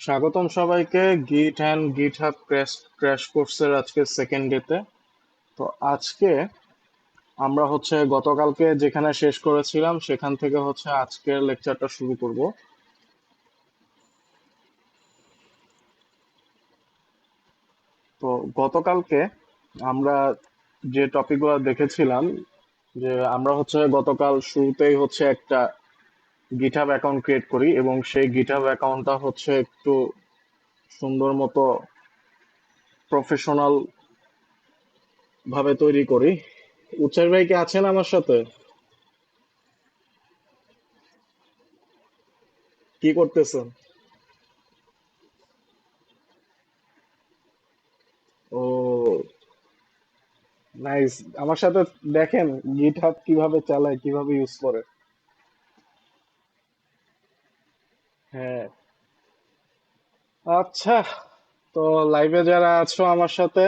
স্বাগতম সবাইকে গিট অ্যান্ড গিট হাব ক্র্যাশ ক্র্যাশ কোর্সের আজকে সেকেন্ড ডেতে। তো আজকে আমরা গতকালকে যেখানে শেষ করেছিলাম সেখান থেকে আজকের লেকচারটা শুরু করব। তো গতকালকে আমরা যে টপিকগুলো দেখেছিলাম, যে আমরা গতকাল শুরুতেই একটা গিটহাব অ্যাকাউন্ট ক্রিয়েট করি এবং সেই গিটহাব অ্যাকাউন্টটা একটু সুন্দর মতো প্রফেশনাল ভাবে তৈরি করি। উচ্চার ভাই কি আছেন আমার সাথে? কি করতেছেন? ও, নাইস। আমার সাথে দেখেন গিটহাব কিভাবে চালায়, কিভাবে ইউজ করে। হ্যাঁ। আচ্ছা, তো লাইভে যারা আছো আমার সাথে,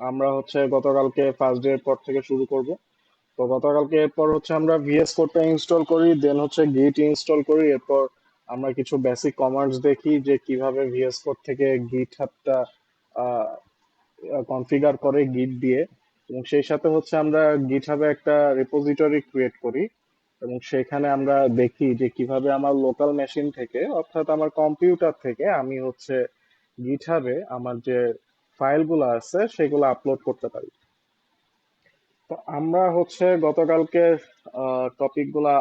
আমরা গতকালকে ফার্স্ট ডে এর পর থেকে শুরু করব। তো গতকালকে এরপর আমরা ভিএস কোডটা ইনস্টল করি, দেন গিট ইনস্টল করি, এরপর আমরা কিছু বেসিক কমান্ডস দেখি যে কিভাবে ভিএস কোড থেকে গিটহাবটা কনফিগার করে গিট দিয়ে। এবং সেই সাথে আমরা গিটহাবে একটা রিপোজিটরি ক্রিয়েট করি এবং সেখানে আমরা দেখি যে কিভাবে আমার লোকাল মেশিন থেকে, অর্থাৎ আমার কম্পিউটার থেকে আমি গিটহাবে আমার যে ফাইলগুলো আছে সেগুলো আপলোড করতে পারি। তো আমরা গতকালকে টপিক গুলা,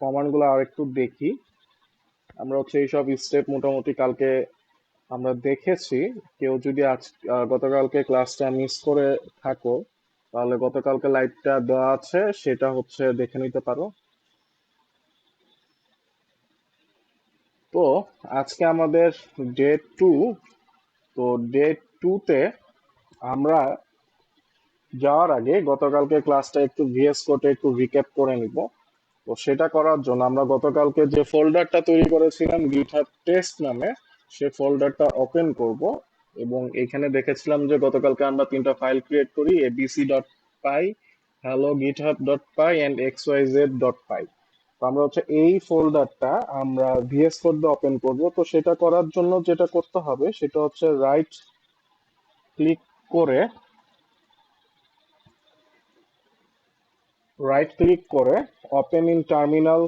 কমান্ড গুলা আর একটু দেখি। আমরা এইসব স্টেপ মোটামুটি কালকে আমরা দেখেছি। কেউ যদি আজ গতকালকে ক্লাসটা মিস করে থাকো, তাহলে গতকালকে লাইভটা দেওয়া আছে, সেটা দেখে নিতে পারো। তো আজকে আমাদের ডে টু। তো ডে টুতে আমরা যাওয়ার আগে গতকালকে ক্লাসটা একটু ভিএস কোডে একটু রিক্যাপ করে নিব। তো সেটা করার জন্য আমরা গতকালকে যে ফোল্ডারটা তৈরি করেছিলাম গিটহাব টেস্ট নামে, সে ফোল্ডারটা ওপেন করব। এবং এখানে দেখেছিলাম যে গতকালকে আমরা তিনটা ফাইল ক্রিয়েট করি, abc.py, hello github.py and xyz.py। তো আমরা এই ফোল্ডারটা আমরা ভিএস কোড দিয়ে ওপেন করব। তো সেটা করার জন্য যেটা করতে হবে সেটা রাইট ক্লিক করে, open in terminal,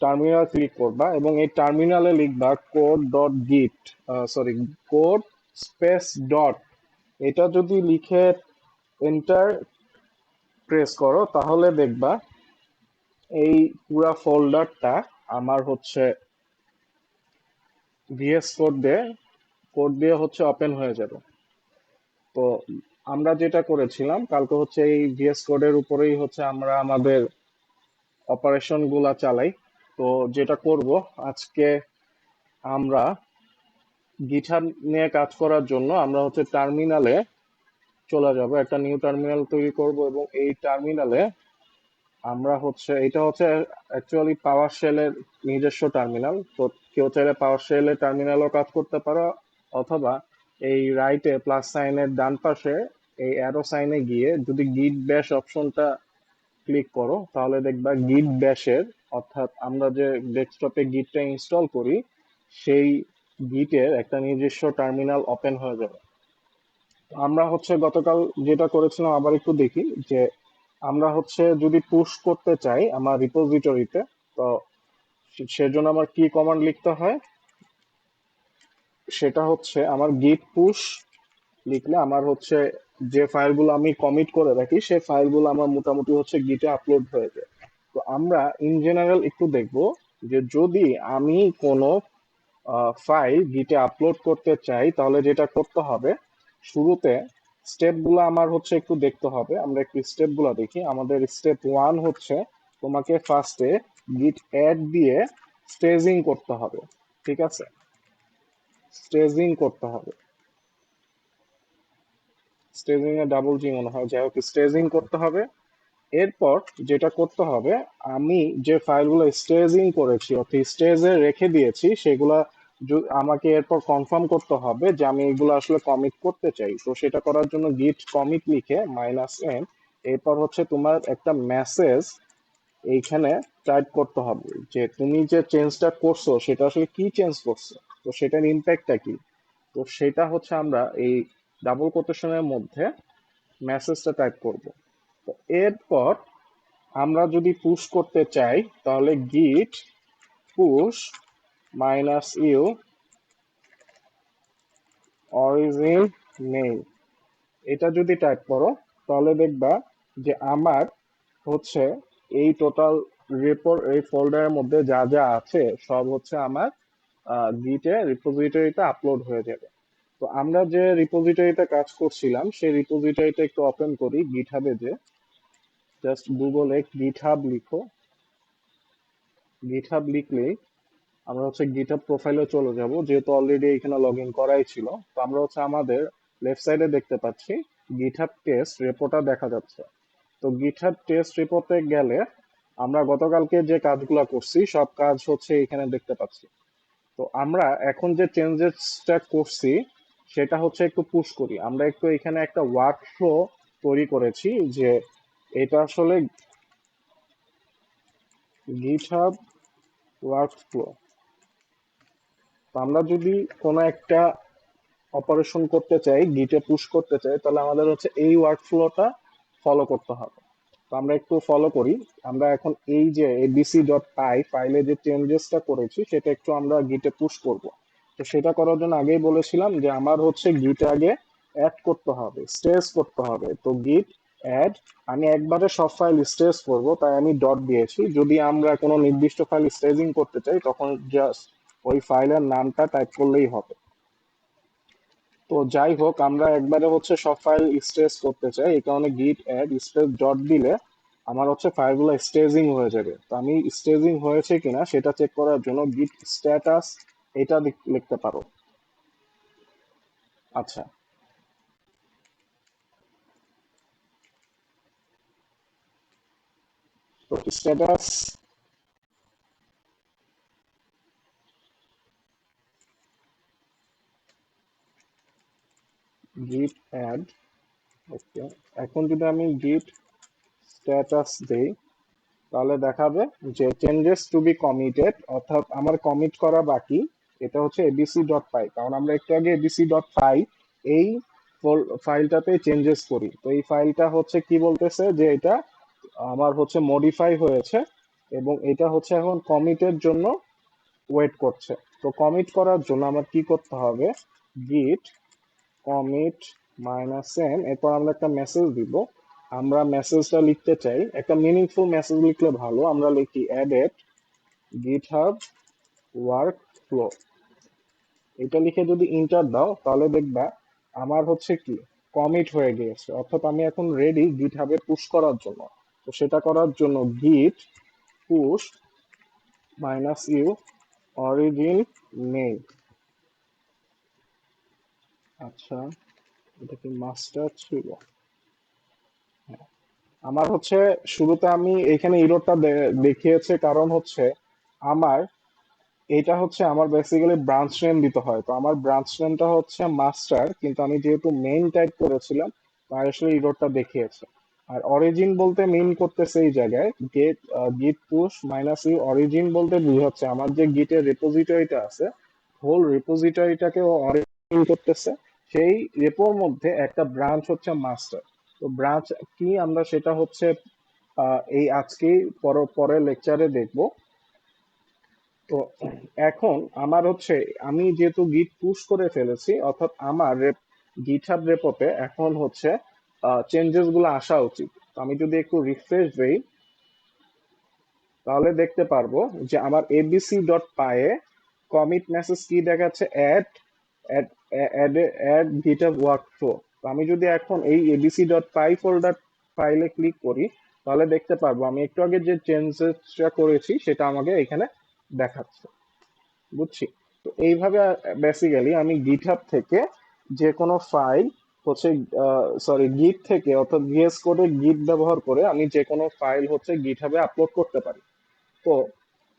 terminal click করবা এবং এই টার্মিনালে লিখবা কোড ডট গিট, সরি, কোড স্পেস ডট। এটা যদি লিখে এন্টার প্রেস করো তাহলে দেখবা এই পুরা ফোল্ডারটা আমার ভিএস কোড দিয়ে ওপেন হয়ে যাবে। তো আমরা যেটা করেছিলাম কালকে এই ভিএস কোডের উপরেই আমরা আমাদের অপারেশন গুলা চালাই। তো যেটা করব আজকে, আমরা গিটহাব নিয়ে কাজ করার জন্য আমরা টার্মিনালে চলে যাব, একটা নিউ টার্মিনাল তৈরি করব এবং এই টার্মিনালে আমরা এটা অ্যাকচুয়ালি পাওয়ার শেলের নিজস্ব টার্মিনাল। তো কেউ চাইলে পাওয়ার শেলের টার্মিনালও কাজ করতে পারো, অথবা এই রাইটে প্লাস সাইনের ডান পাশে এই অ্যারো সাইনে গিয়ে যদি গিট ব্যাশ অপশনটা ক্লিক করো তাহলে দেখবা গিট ব্যাশের, অর্থাৎ আমরা যে ডেস্কটপে গিটটা ইনস্টল করি সেই গিটের একটা নিজস্ব টার্মিনাল ওপেন হয়ে যাবে। আমরা গতকাল যেটা করেছিলাম আবার একটু দেখি যে আমরা যদি পুশ করতে চাই আমার রিপোজিটরিতে, তো সেজন্য আমার কি কমান্ড লিখতে হয়, সেটা আমার গিট পুশ লিখলে আমার যে ফাইলগুলো আমি কমিট করে রাখি সেই ফাইলগুলো আমার মোটামুটি গিটে আপলোড হয়ে যায়। তো আমরা ইন জেনারেল একটু দেখব যে যদি আমি কোনো ফাইল গিটে আপলোড করতে চাই তাহলে যেটা করতে হবে, শুরুতে স্টেপ গুলো আমার একটু দেখতে হবে। আমরা একটু স্টেপ গুলো দেখি। আমাদের স্টেপ ওয়ান তোমাকে ফার্স্টে গিট অ্যাড দিয়ে স্টেজিং করতে হবে। ঠিক আছে, স্টেজিং করতে হবে। স্টেজিং এ ডাবল জি মনে হয়, যাই হোক, স্টেজিং করতে হবে। এরপর যেটা করতে হবে, আমি যে ফাইলগুলো স্টেজিং করেছি অর্থাৎ স্টেজে রেখে দিয়েছি সেগুলা আমাকে এরপর কনফার্ম করতে হবে যে আমি এগুলো আসলে কমিট করতে চাই। তো সেটা করার জন্য গিট কমিট লিখে -n, এরপর তোমার একটা মেসেজ এইখানে টাইপ করতে হবে যে তুমি যে চেঞ্জটা করছো সেটা আসলে কি চেঞ্জ করছো, তো সেটার ইম্প্যাক্টটা কি। তো সেটা হচ্ছে আমরা এই ডাবল কোটেশনের মধ্যে মেসেজটা টাইপ করব। তো এরপর আমরা যদি পুশ করতে চাই তাহলে গিট পুশ মাইনাস ইউ অরিজিন নেই, এটা যদি টাইপ করো তাহলে দেখবা যে আমার হচ্ছে এই টোটাল রেপোর এই ফোল্ডারের মধ্যে যা যা আছে সব হচ্ছে আমার গিটে রিপোজিটরিতে আপলোড হয়ে যাবে। তো আমরা যে রিপোজিটরিতে কাজ করছিলাম সেই রিপোজিটরিটা একটু ওপেন করি গিটহাবে, যে জাস্ট গুগলে গিটহাব লিখো। গিটহাব লিখলেই আমরা হচ্ছে গিটহাব প্রোফাইলে চলে যাব, যেহেতু অলরেডি এখানে লগ ইন করাই ছিল। তো আমরা হচ্ছে আমাদের লেফট সাইডে দেখতে পাচ্ছি গিটহাব টেস্ট রেপোটা দেখা যাচ্ছে। তো গিটহাব টেস্ট রিপোর্টে গেলে আমরা গতকালকে যে কাজগুলো করছি সব কাজ হচ্ছে এখানে দেখতে পাচ্ছি। তো আমরা এখন যে চেঞ্জেসটা করছি সেটা হচ্ছে একটু পুশ করি। আমরা একটু এখানে একটা ওয়ার্ক ফ্লো তৈরি করেছি, যে এটা আসলে গিটহাব ওয়ার্ক ফ্লো। তো আমরা যদি কোনো একটা অপারেশন করতে চাই, গিটে পুশ করতে চাই, তাহলে আমাদের হচ্ছে এই ওয়ার্ক ফ্লোটা ফলো করতে হবে। তো আমরা একটু ফলো করি। আমরা এখন এই যে এবিসি ডট পাই ফাইলে যে চেঞ্জেসটা করেছি সেটা একটু আমরা গিটে পুশ করব। তো সেটা করার জন্য আগেই বলেছিলাম যে আমার হচ্ছে গিট আগে অ্যাড করতে হবে, স্টেজ করতে হবে। তো গিট অ্যাড, আমি একবারে সব ফাইল স্টেজ করব তাই আমি ডট দিয়েছি। যদি আমরা কোনো নির্দিষ্ট ফাইল স্টেজিং করতে চাই তখন জাস্ট ওই ফাইলের নামটা টাইপ করলেই হবে। তো যাই হোক, আমরা একবারে হচ্ছে সব ফাইল স্টেজ করতে চাই, এই কারণে গিট অ্যাড স্পেস ডট দিলে আমার হচ্ছে ফাইলগুলো স্টেজিং হয়ে যাবে। তো আমি স্টেজিং হয়েছে কিনা সেটা চেক করার জন্য গিট স্ট্যাটাস এটা লিখতে পারো। আচ্ছা, তো স্ট্যাটাস গিট অ্যাড, ওকে। এখন যদি আমি গিট স্ট্যাটাস দেই তাহলে দেখাবে যে চেঞ্জেস টু বি কমিটেড, অর্থাৎ আমার কমিট করা বাকি। এটা হচ্ছে এবিসি ডট পাই, কারণ আমরা একটু আগে এবিসি ডট পাই এই ফাইলটাতে চেঞ্জেস করি। তো এই ফাইলটা হচ্ছে কি বলতেছে যে এটা আমার হচ্ছে মডিফাই হয়েছে এবং এটা হচ্ছে এখন কমিটের জন্য ওয়েট করছে। তো কমিট করার জন্য আমার কি করতে হবে, গিট কমিট মাইনাস এন, এরপর আমরা একটা মেসেজ দিব। আমরা মেসেজটা লিখতে চাই, একটা মিনিংফুল মেসেজ লিখলে ভালো। আমরা লিখি অ্যাডেড গিটহাব ওয়ার্ক ফ্লো, এটা লিখে যদি ইন্টার দাও তাহলে দেখবা আমার হচ্ছে কি কমিট হয়ে গিয়েছে, অর্থাৎ আমি এখন রেডি গিটহাবে পুশ করার জন্য। তো সেটা করার জন্য গিট পুশ মাইনাস ইউ অরিজিন নেই। আচ্ছা, এটা কি মাস্টার ছিল? আমার হচ্ছে শুরুতে আমি এখানে ইরোরটা দেখিয়েছে, কারণ হচ্ছে আমার এটা হচ্ছে আমার বেসিক্যালি ব্রাঞ্চ নেম দিতে হয়। তো আমার ব্রাঞ্চ নেমটা হচ্ছে মাস্টার, কিন্তু আমি যেহেতু মেইন টাইপ করেছিলাম তাই আসলে ইরোরটা দেখিয়েছে। আর অরিজিন বলতে মিন করতেছে এই জায়গায় গেট গিট পুশ মাইনাস ইউ অরিজিন বলতে বোঝাচ্ছে আমার যে গিটের রেপোজিটরিটা আছে হোল রেপোজিটরিটাকে ও অরিজিন করতেছে। সেই রেপোর মধ্যে একটা ব্রাঞ্চ হচ্ছে মাস্টার। তো ব্রাঞ্চ কি আমরা সেটা হচ্ছে এই আজকেই পরের লেকচারে দেখবো। তো এখন আমার হচ্ছে আমি যেহেতু গিট পুশ করে ফেলেছি, অর্থাৎ আমার গিটহাব রেপোতে এখন হচ্ছে চেঞ্জেস গুলো আসা উচিত। তো আমি যদি একটু রিফ্রেশ দেই তাহলে দেখতে পারবো যে আমার এবিসি ডট পায়ে কমিট মেসেজ কি দেখাচ্ছে, add add add GitHub workflow. তো আমি যদি এখন এই এবিসি ডট পাই ফোল্ডার ফাইলে ক্লিক করি তাহলে দেখতে পারবো আমি একটু আগে যে চেঞ্জেসটা করেছি সেটা আমাকে এখানে দেখাচ্ছে। বুঝছি। তো এইভাবে বেসিক্যালি আমি গিটহাব থেকে যে কোনো ফাইল হচ্ছে সরি গিট থেকে অর্থাৎ ভিএস কোডে গিট ব্যবহার করে আমি যে কোনো ফাইল হচ্ছে গিটহাবে আপলোড করতে পারি। তো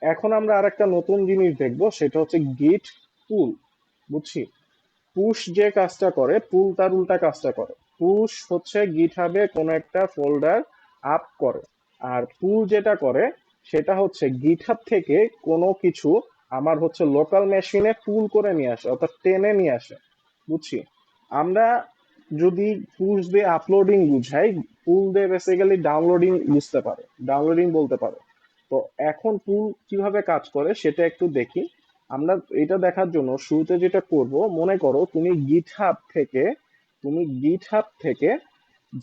এখন আমরা আরেকটা নতুন জিনিস দেখবো, সেটা হচ্ছে গিট পুল। বুঝছি। পুশ যে কাজটা করে পুল তার উল্টা কাজটা করে। পুশ হচ্ছে গিটহাবে কোনো একটা ফোল্ডার আপ করে, আর পুল যেটা করে সেটা হচ্ছে গিটহাব থেকে কোনো কিছু আমার হচ্ছে লোকাল মেশিনে পুল করে নিয়ে আসে, অর্থাৎ টেনে নিয়ে আসে। বুঝছি। আমরা যদি পুশ দিয়ে আপলোডিং বুঝাই, পুল দিয়ে বেসিক্যালি ডাউনলোডিং বুঝতে পারে, ডাউনলোডিং বলতে পারে। তো এখন পুল কিভাবে কাজ করে সেটা একটু দেখি। আমরা এটা দেখার জন্য শুরুতে যেটা করব, মনে করো তুমি গিটহাব থেকে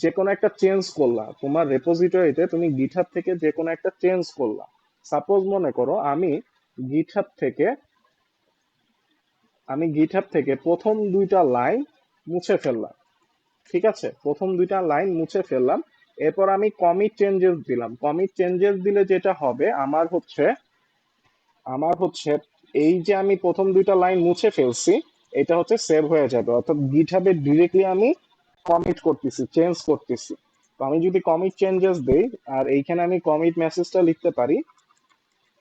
যে কোনো একটা চেঞ্জ করলা, তোমার রেপোজিটরিতে তুমি গিটহাব থেকে যে কোনো একটা চেঞ্জ করলা। সাপোজ মনে করো গিটহাব থেকে আমি গিটহাব থেকে প্রথম দুইটা লাইন মুছে ফেললাম। ঠিক আছে, প্রথম দুইটা লাইন মুছে ফেললাম। এরপর আমি কমিট চেঞ্জেস দিলাম। কমিট চেঞ্জেস দিলে যেটা হবে আমার হচ্ছে এই যে আমি প্রথম দুইটা লাইন মুছে ফেলছি, এটা হচ্ছে সেভ হয়ে যাবে, অর্থাৎ গিটহাবে ডিরেক্টলি আমি কমিট করতেছি, চেঞ্জ করতেছি। তো আমি যদি কমিট চেঞ্জেস দেই, আর এইখানে আমি কমিট মেসেজটা লিখতে পারি,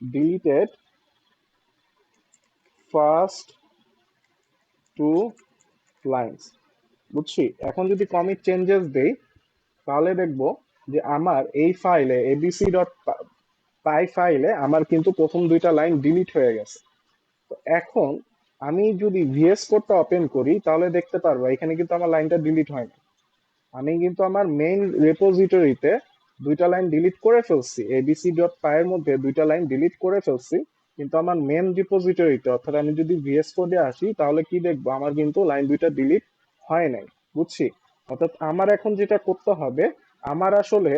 ডিলিটেড ফার্স্ট টু লাইনস। বুঝছি। এখন যদি কমিট চেঞ্জেস দেই, তাহলে দেখবো যে আমার এই ফাইলে এবিসি ডট পাই ফাইলে আমার কিন্তু প্রথম দুইটা লাইন ডিলিট হয়ে গেছে। তো এখন আমি যদি ভিএস কোডটা ওপেন করি, তাহলে দেখতে পারবো এখানে কিন্তু আমার লাইনটা ডিলিট হয়নি। আমি কিন্তু আমার মেইন রেপোজিটরিতে দুইটা লাইন ডিলিট করে ফেলছি, এবিসি ডট পাই এর মধ্যে দুইটা লাইন ডিলিট করে ফেলছি, কিন্তু আমার মেন রিপোজিটরিতে, অর্থাৎ আমি যদি ভিএস কোডে আসি, তাহলে কি দেখবো, আমার কিন্তু লাইন দুইটা ডিলিট হয় নাই। বুঝছি। অর্থাৎ আমার এখন যেটা করতে হবে, আমার আসলে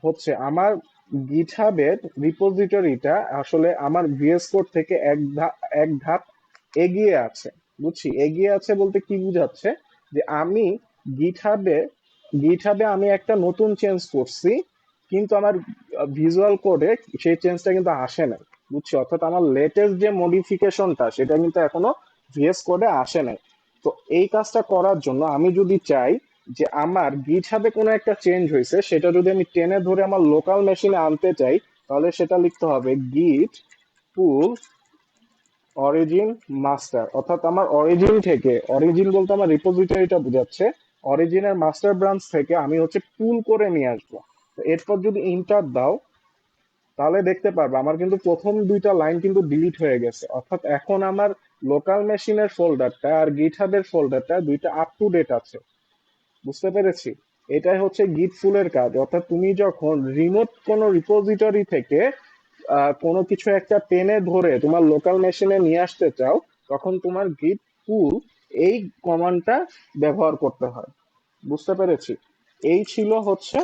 হচ্ছে আমার গিটহাবের রিপোজিটরিটা আসলে আমার ভিএস কোড থেকে এক ধাপ এগিয়ে আছে। বুঝছি। এগিয়ে আছে বলতে কি বুঝাচ্ছে, যে আমি গিটহাবে গিটহাবে আমি একটা নতুন চেঞ্জ করছি, কিন্তু আমার ভিজুয়াল কোডে সেই চেঞ্জটা কিন্তু আসে নাই। বুঝছি। অর্থাৎ আমার লেটেস্ট যে মডিফিকেশনটা সেটা কিন্তু এখনো ভিএস কোডে আসে নাই। তো এই কাজটা করার জন্য আমি যদি চাই যে আমার গিটহাবে কোনো একটা চেঞ্জ হয়েছে, সেটা যদি আমি টেনে ধরে আমার লোকাল মেশিনে আনতে চাই, তাহলে সেটা লিখতে হবে গিট পুল অরিজিন মাস্টার। অর্থাৎ আমার অরিজিন থেকে, অরিজিন বলতে আমার রিপোজিটরিটা বোঝাচ্ছে, অরিজিনের মাস্টার ব্রাঞ্চ থেকে আমি হচ্ছে পুল করে নিয়ে আসবো। তো এরপর যদি ইন্টার দাও, তাহলে দেখতে পারবে আমার কিন্তু প্রথম দুইটা লাইন কিন্তু ডিলিট হয়ে গেছে। অর্থাৎ এখন আমার লোকাল মেশিনের ফোল্ডারটা আর গিটহাবের ফোল্ডারটা দুইটা আপ টু ডেট আছে। বুঝতে পেরেছি। এটাই হচ্ছে গিট ফুলের কাজ। অর্থাৎ তুমি যখন রিমোট কোনো রিপোজিটরি থেকে কোনো কিছু একটা টেনে ধরে তোমার লোকাল মেশিনে নিয়ে আসতে চাও, তখন তোমার গিট পুল এই কমান্ডটা ব্যবহার করতে হয়। বুঝতে পেরেছি। এই ছিল হচ্ছে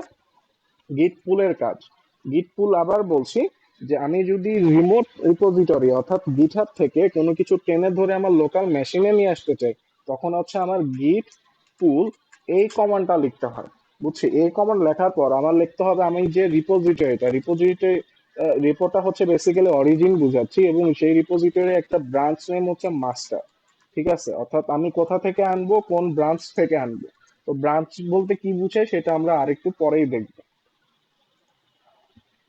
গিট পুলের কাজ। গিট পুল আবার বলছি, যে আমি যদি রিমোট রিপোজিটরি অর্থাৎ গিটহাব থেকে কোনো কিছু টেনে ধরে আমার লোকাল মেশিনে নিয়ে আসতে চাই, তখন হচ্ছে আমার গিট পুল এই কমান্ডটা লিখতে হয়। বুঝছি। এই কমান্ড লেখার পর আমার লিখতে হবে আমি যে রিপোটা হচ্ছে বেসিক্যালি অরিজিন বুঝাচ্ছি, এবং সেই রিপোজিটরি একটা ব্রাঞ্চ নেম হচ্ছে মাস্টার। ঠিক আছে। অর্থাৎ আমি কোথা থেকে আনবো, কোন ব্রাঞ্চ থেকে আনবো। তো ব্রাঞ্চ বলতে কি বুঝায় সেটা আমরা আরেকটু পরেই দেখবো।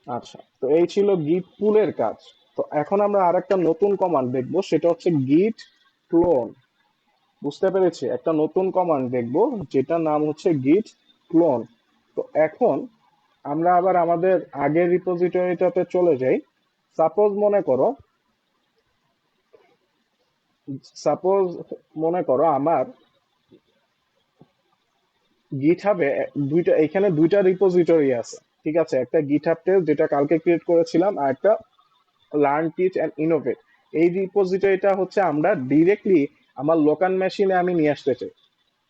আচ্ছা, তো এই ছিল গিট পুলের কাজ। তো এখন আমরা আরেকটা নতুন কমান্ড দেখবো, সেটা হচ্ছে গিট ক্লোন। বুঝতে পেরেছি। একটা নতুন কমান্ড দেখবো যেটার নাম হচ্ছে গিট ক্লোন। তো এখন আমরা আবার আমাদের আগের রিপোজিটরিটাতে চলে যাই। সাপোজ মনে করো সাপোজ মনে করো আমার গিটহাবে দুইটা রিপোজিটরি আছে। ঠিক আছে, একটা গিটহাব টেস্ট যেটা কালকে ক্রিয়েট করেছিলাম, আর একটা লার্ন টিচ অ্যান্ড ইনোভেট। এই রিপোজিটরিটা হচ্ছে আমরা ডিরেক্টলি আমার লোকাল মেশিনে আমি নিয়ে আসতে চাই।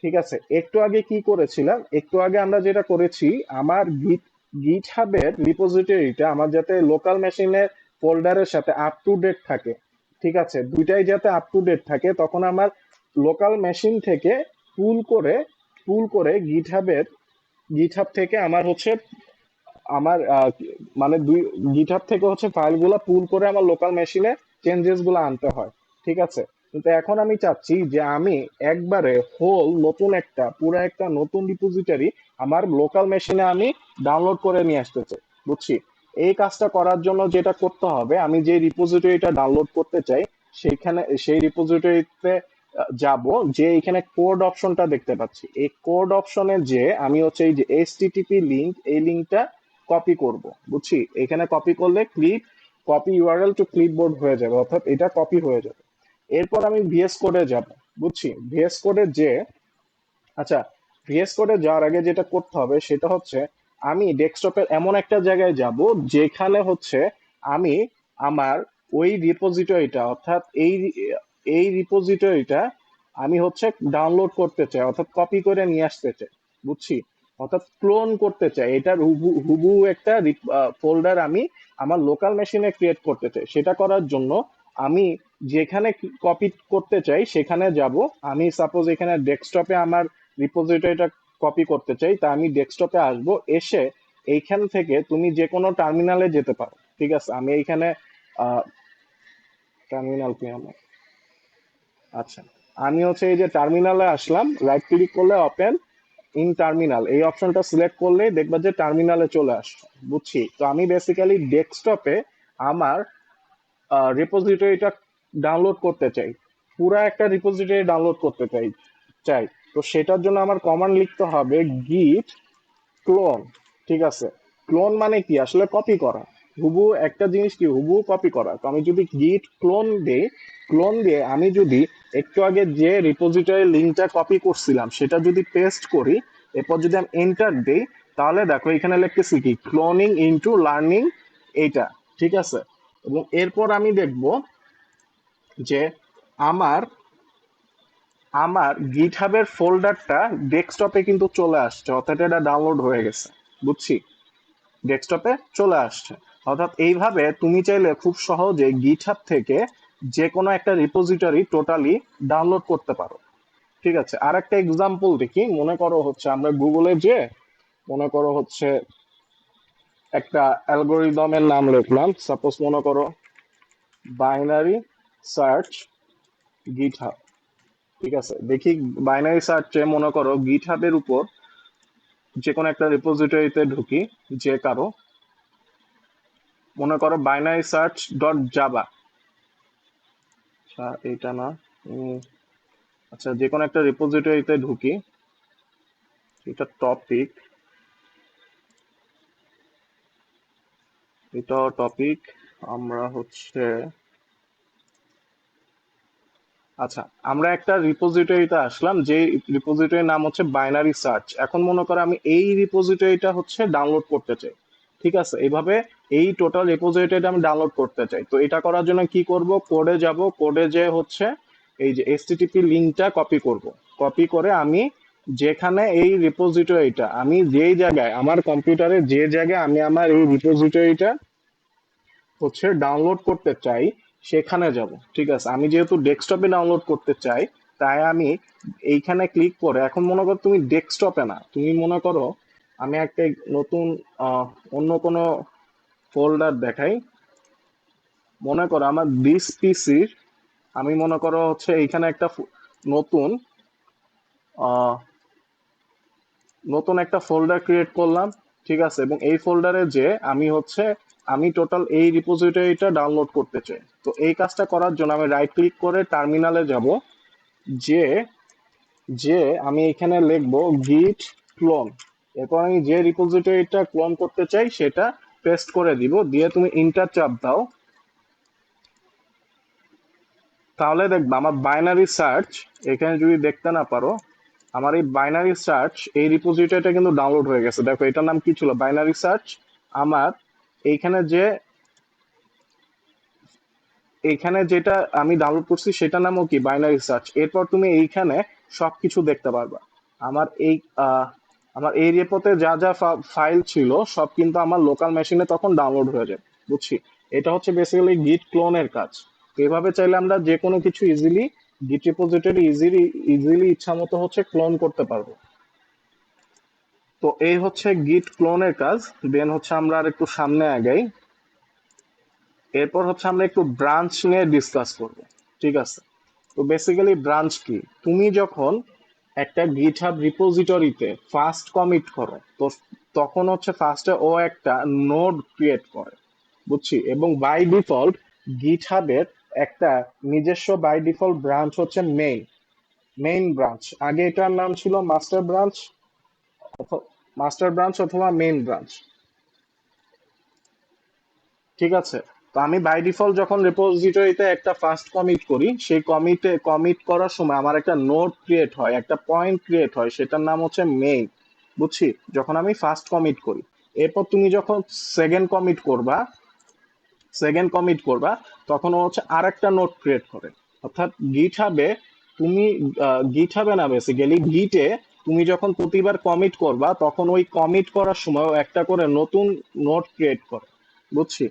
ঠিক আছে। একটু আগে আমরা যেটা করেছি, আমার গিটহাবের রিপোজিটরিটা আমার যাতে লোকাল মেশিনের ফোল্ডারের সাথে আপ টু ডেট থাকে। ঠিক আছে, দুইটাই যাতে আপ টু ডেট থাকে, তখন আমার লোকাল মেশিন থেকে পুল করে গিটহাব থেকে আমার হচ্ছে আমার মানে গিটহাব থেকে হচ্ছে ফাইলগুলো পুল করে আমার লোকাল মেশিনে চেঞ্জেস গুলো আনতে হয়। ঠিক আছে। কিন্তু এখন আমি চাচ্ছি যে আমি একবারে পুরো একটা নতুন রিপোজিটরি আমার লোকাল মেশিনে আমি ডাউনলোড করে নিয়ে আসতে চাই। বুঝছি। এই কাজটা করার জন্য যেটা করতে হবে, আমি যে রিপোজিটরিটা ডাউনলোড করতে চাই, সেই রিপোজিটরিতে যাব, যে এখানে কোড অপশনটা দেখতে পাচ্ছি, এই কোড অপশনে যে আমি হচ্ছে এই যে এইচটিটিপি লিংক, এই লিংকটা কপি করব, বুঝছি। এখানে কপি করলে কপি ইউআরএল টু ক্লিপবোর্ড হয়ে যাবে, অর্থাৎ এটা কপি হয়ে যাবে। এরপর আমি ভিএস কোডে যাব, বুঝছি। ভিএস কোডে যে আচ্ছা, ভিএস কোডে যাওয়ার আগে যেটা করতে হবে সেটা হচ্ছে আমি ডেস্কটপের এমন একটা জায়গায় যাব যেখানে হচ্ছে আমি আমার ওই রিপোজিটরিটা, অর্থাৎ এই রিপোজিটরিটা আমি হচ্ছে ডাউনলোড করতে চাই, অর্থাৎ কপি করে নিয়ে আসতে চাই, বুঝছি। অর্থাৎ ক্লোন করতে চাই, এটার হুবহু একটা ফোল্ডার আমি আমার লোকাল মেশিনে ক্রিয়েট করতে চাই। সেটা করার জন্য আমি যেখানে কপি করতে চাই সেখানে যাব। আমি সাপোজ এখানে ডেস্কটপে আমার রিপোজিটরিটা কপি করতে চাই, তা আমি ডেস্কটপে আসব, এসে এইখান থেকে তুমি যে কোনো টার্মিনালে যেতে পারো, ঠিক আছে। আমি এইখানে টার্মিনাল কি আমার, আচ্ছা, আমি হচ্ছে এই যে টার্মিনালে আসলাম, রাইট ক্লিক করলে ওপেন ইন টার্মিনাল এই অপশনটা সিলেক্ট করলে দেখবা যে টার্মিনালে চলে আসছে, বুঝছি। তো আমি বেসিক্যালি ডেস্কটপে আমার রিপোজিটরিটা ডাউনলোড করতে চাই, পুরা একটা রিপোজিটরি ডাউনলোড করতে চাই। তো সেটার জন্য আমার কমান্ড লিখতে হবে গিট ক্লোন, ঠিক আছে। ক্লোন মানে কি, আসলে কপি করা, হুবহু একটা জিনিস কি হুবহু কপি করা। তো আমি যদি গিট ক্লোন দেই, ক্লোন দিয়ে আমি যদি একটু আগে যে রিপোজিটরি লিঙ্কটা কপি করছিলাম সেটা যদি পেস্ট করি, এরপর যদি আমি এন্টার দেই, তাহলে দেখো এখানে লিখতেছি কি ক্লোনিং ইনটু লার্নিং, এইটা, ঠিক আছে। এবং এরপর আমি দেখব যে আমার আমার গিটহাবের ফোল্ডারটা ডেস্কটপে কিন্তু চলে আসছে, অর্থাৎ এটা ডাউনলোড হয়ে গেছে, বুঝছি। ডেস্কটপে চলে আসছে। অর্থাৎ এইভাবে তুমি চাইলে খুব সহজে গিটহাব থেকে যে কোনো একটা রিপোজিটরি টোটালি ডাউনলোড করতে পারো, ঠিক আছে। আর একটা এক্সাম্পল দেখি, মনে করো হচ্ছে আমরা গুগলে যে মনে করো হচ্ছে একটা অ্যালগোরিদমের নাম লিখলাম, সাপোজ মনে করো বাইনারি সার্চ গিটহাব, ঠিক আছে। দেখি বাইনারি সার্চে মনে করো গিটহাবের উপর যে কোনো একটা রিপোজিটরিতে ঢুকি, যে কারো মনে করো বাইনারি সার্চ ডট জাভা, আচ্ছা এটা না, উম, আচ্ছা যে কোনো একটা রিপোজিটরিতে ঢুকি, এটা টপিক, এটা টপিক, আমরা হচ্ছে আচ্ছা আমরা একটা রিপোজিটরিতে আসলাম, যে রিপোজিটরির নাম হচ্ছে বাইনারি সার্চ। এখন মনে করো আমি এই রিপোজিটরিটা হচ্ছে ডাউনলোড করতে চাই, ঠিক আছে। এইভাবে এই টোটাল রিপোজিটরিটা আমি ডাউনলোড করতে চাই। তো এটা করার জন্য কি করব, কোডে যাব, কোডে যে হচ্ছে এই যে এসটিটিপি লিঙ্কটা কপি করব। কপি করে আমি যেখানে এই রিপোজিটরিটা আমি যেই জায়গায় আমার কম্পিউটারে যে জায়গায় আমি আমার এই রিপোজিটরিটা হচ্ছে ডাউনলোড করতে চাই সেখানে যাব, ঠিক আছে। আমি যেহেতু ডেস্কটপে ডাউনলোড করতে চাই, তাই আমি এইখানে ক্লিক করে, এখন মনে করো তুমি ডেস্কটপে না, তুমি মনে করো আমি একটা নতুন অন্য কোনো ফোল্ডার দেখাই, মনে করো আমার দিস পিসির, আমি মনে করো হচ্ছে এইখানে একটা নতুন আহ, নতুন একটা ফোল্ডার ক্রিয়েট করলাম, ঠিক আছে। এবং এই ফোল্ডারে যে আমি টোটাল এই রিপোজিটরিটা ডাউনলোড করতে চাই। তো এই কাজটা করার জন্য আমি রাইট ক্লিক করে টার্মিনালে যাব, যে যে আমি এখানে লিখবো গিট ক্লোন, এরপর আমি যে রিপোজিটরিটা ক্লোন করতে চাই সেটা পেস্ট করে দিব, দিয়ে তুমি ইন্টার চাপ দাও, তাহলে দেখবা আমার বাইনারি সার্চ, এখানে যদি দেখতে না পারো, আমার এই বাইনারি সার্চ এই রিপোজিটরিটা কিন্তু ডাউনলোড হয়ে গেছে। দেখো এটার নাম কি ছিল, বাইনারি সার্চ। আমার এইখানে যে এইখানে যেটা আমি ডাউনলোড করছি সেটার নামও কি বাইনারি সার্চ। এরপর তুমি এইখানে সবকিছু দেখতে পারবা। আমার এই আহ, আমার এই রেপোতে যা যা ফাইল ছিল সব কিন্তু আমার লোকাল মেশিনে তখন ডাউনলোড হয়ে যায়, বুঝছি। এটা হচ্ছে বেসিক্যালি গিট ক্লোনের কাজ। তো এভাবে চাইলে আমরা যে কোনো কিছু ইজিলি গিট রিপোজিটরি ইজিলি ইচ্ছা মতো হচ্ছে ক্লোন করতে পারবো। তো এই হচ্ছে গিট ক্লোনের কাজ। দেন হচ্ছে আমরা আর একটু সামনে আগাই, এরপর হচ্ছে আমরা একটু ব্রাঞ্চ নিয়ে ডিসকাস করব, ঠিক আছে। তো বেসিক্যালি ব্রাঞ্চ কি, তুমি যখন একটা গিটহাব রিপোজিটরিতে ফার্স্ট কমিট করো, তো তখন হচ্ছে ফার্স্টে ও একটা নোড ক্রিয়েট করে, বুঝছি। এবং বাই ডিফল্ট গিটহাবের একটা নিজস্ব বাই ডিফল্ট ব্রাঞ্চ হচ্ছে মেইন ব্রাঞ্চ। আগে এটার নাম ছিল মাস্টার ব্রাঞ্চ, মাস্টার ব্রাঞ্চ অথবা মেইন ব্রাঞ্চ। ঠিক আছে। তো আমি বাই ডিফল্ট যখন রেপোজিটরিতে একটা ফার্স্ট কমিট করি, সেই কমিট করার সময় আমার একটা নোড ক্রিয়েট হয়, একটা পয়েন্ট ক্রিয়েট হয়, সেটার নাম হচ্ছে মেইন। বুঝছি? যখন আমি ফার্স্ট কমিট করি, এরপর তুমি যখন সেকেন্ড কমিট করবা, তখন ও হচ্ছে আর একটা নোট ক্রিয়েট করে। অর্থাৎ গিট হাবে তুমি, গিট হাবে না, বেসিক্যালি গিটে তুমি যখন প্রতিবার কমিট করবা, তখন ওই কমিট করার সময় ও একটা করে নতুন নোট ক্রিয়েট করে। বুঝছি?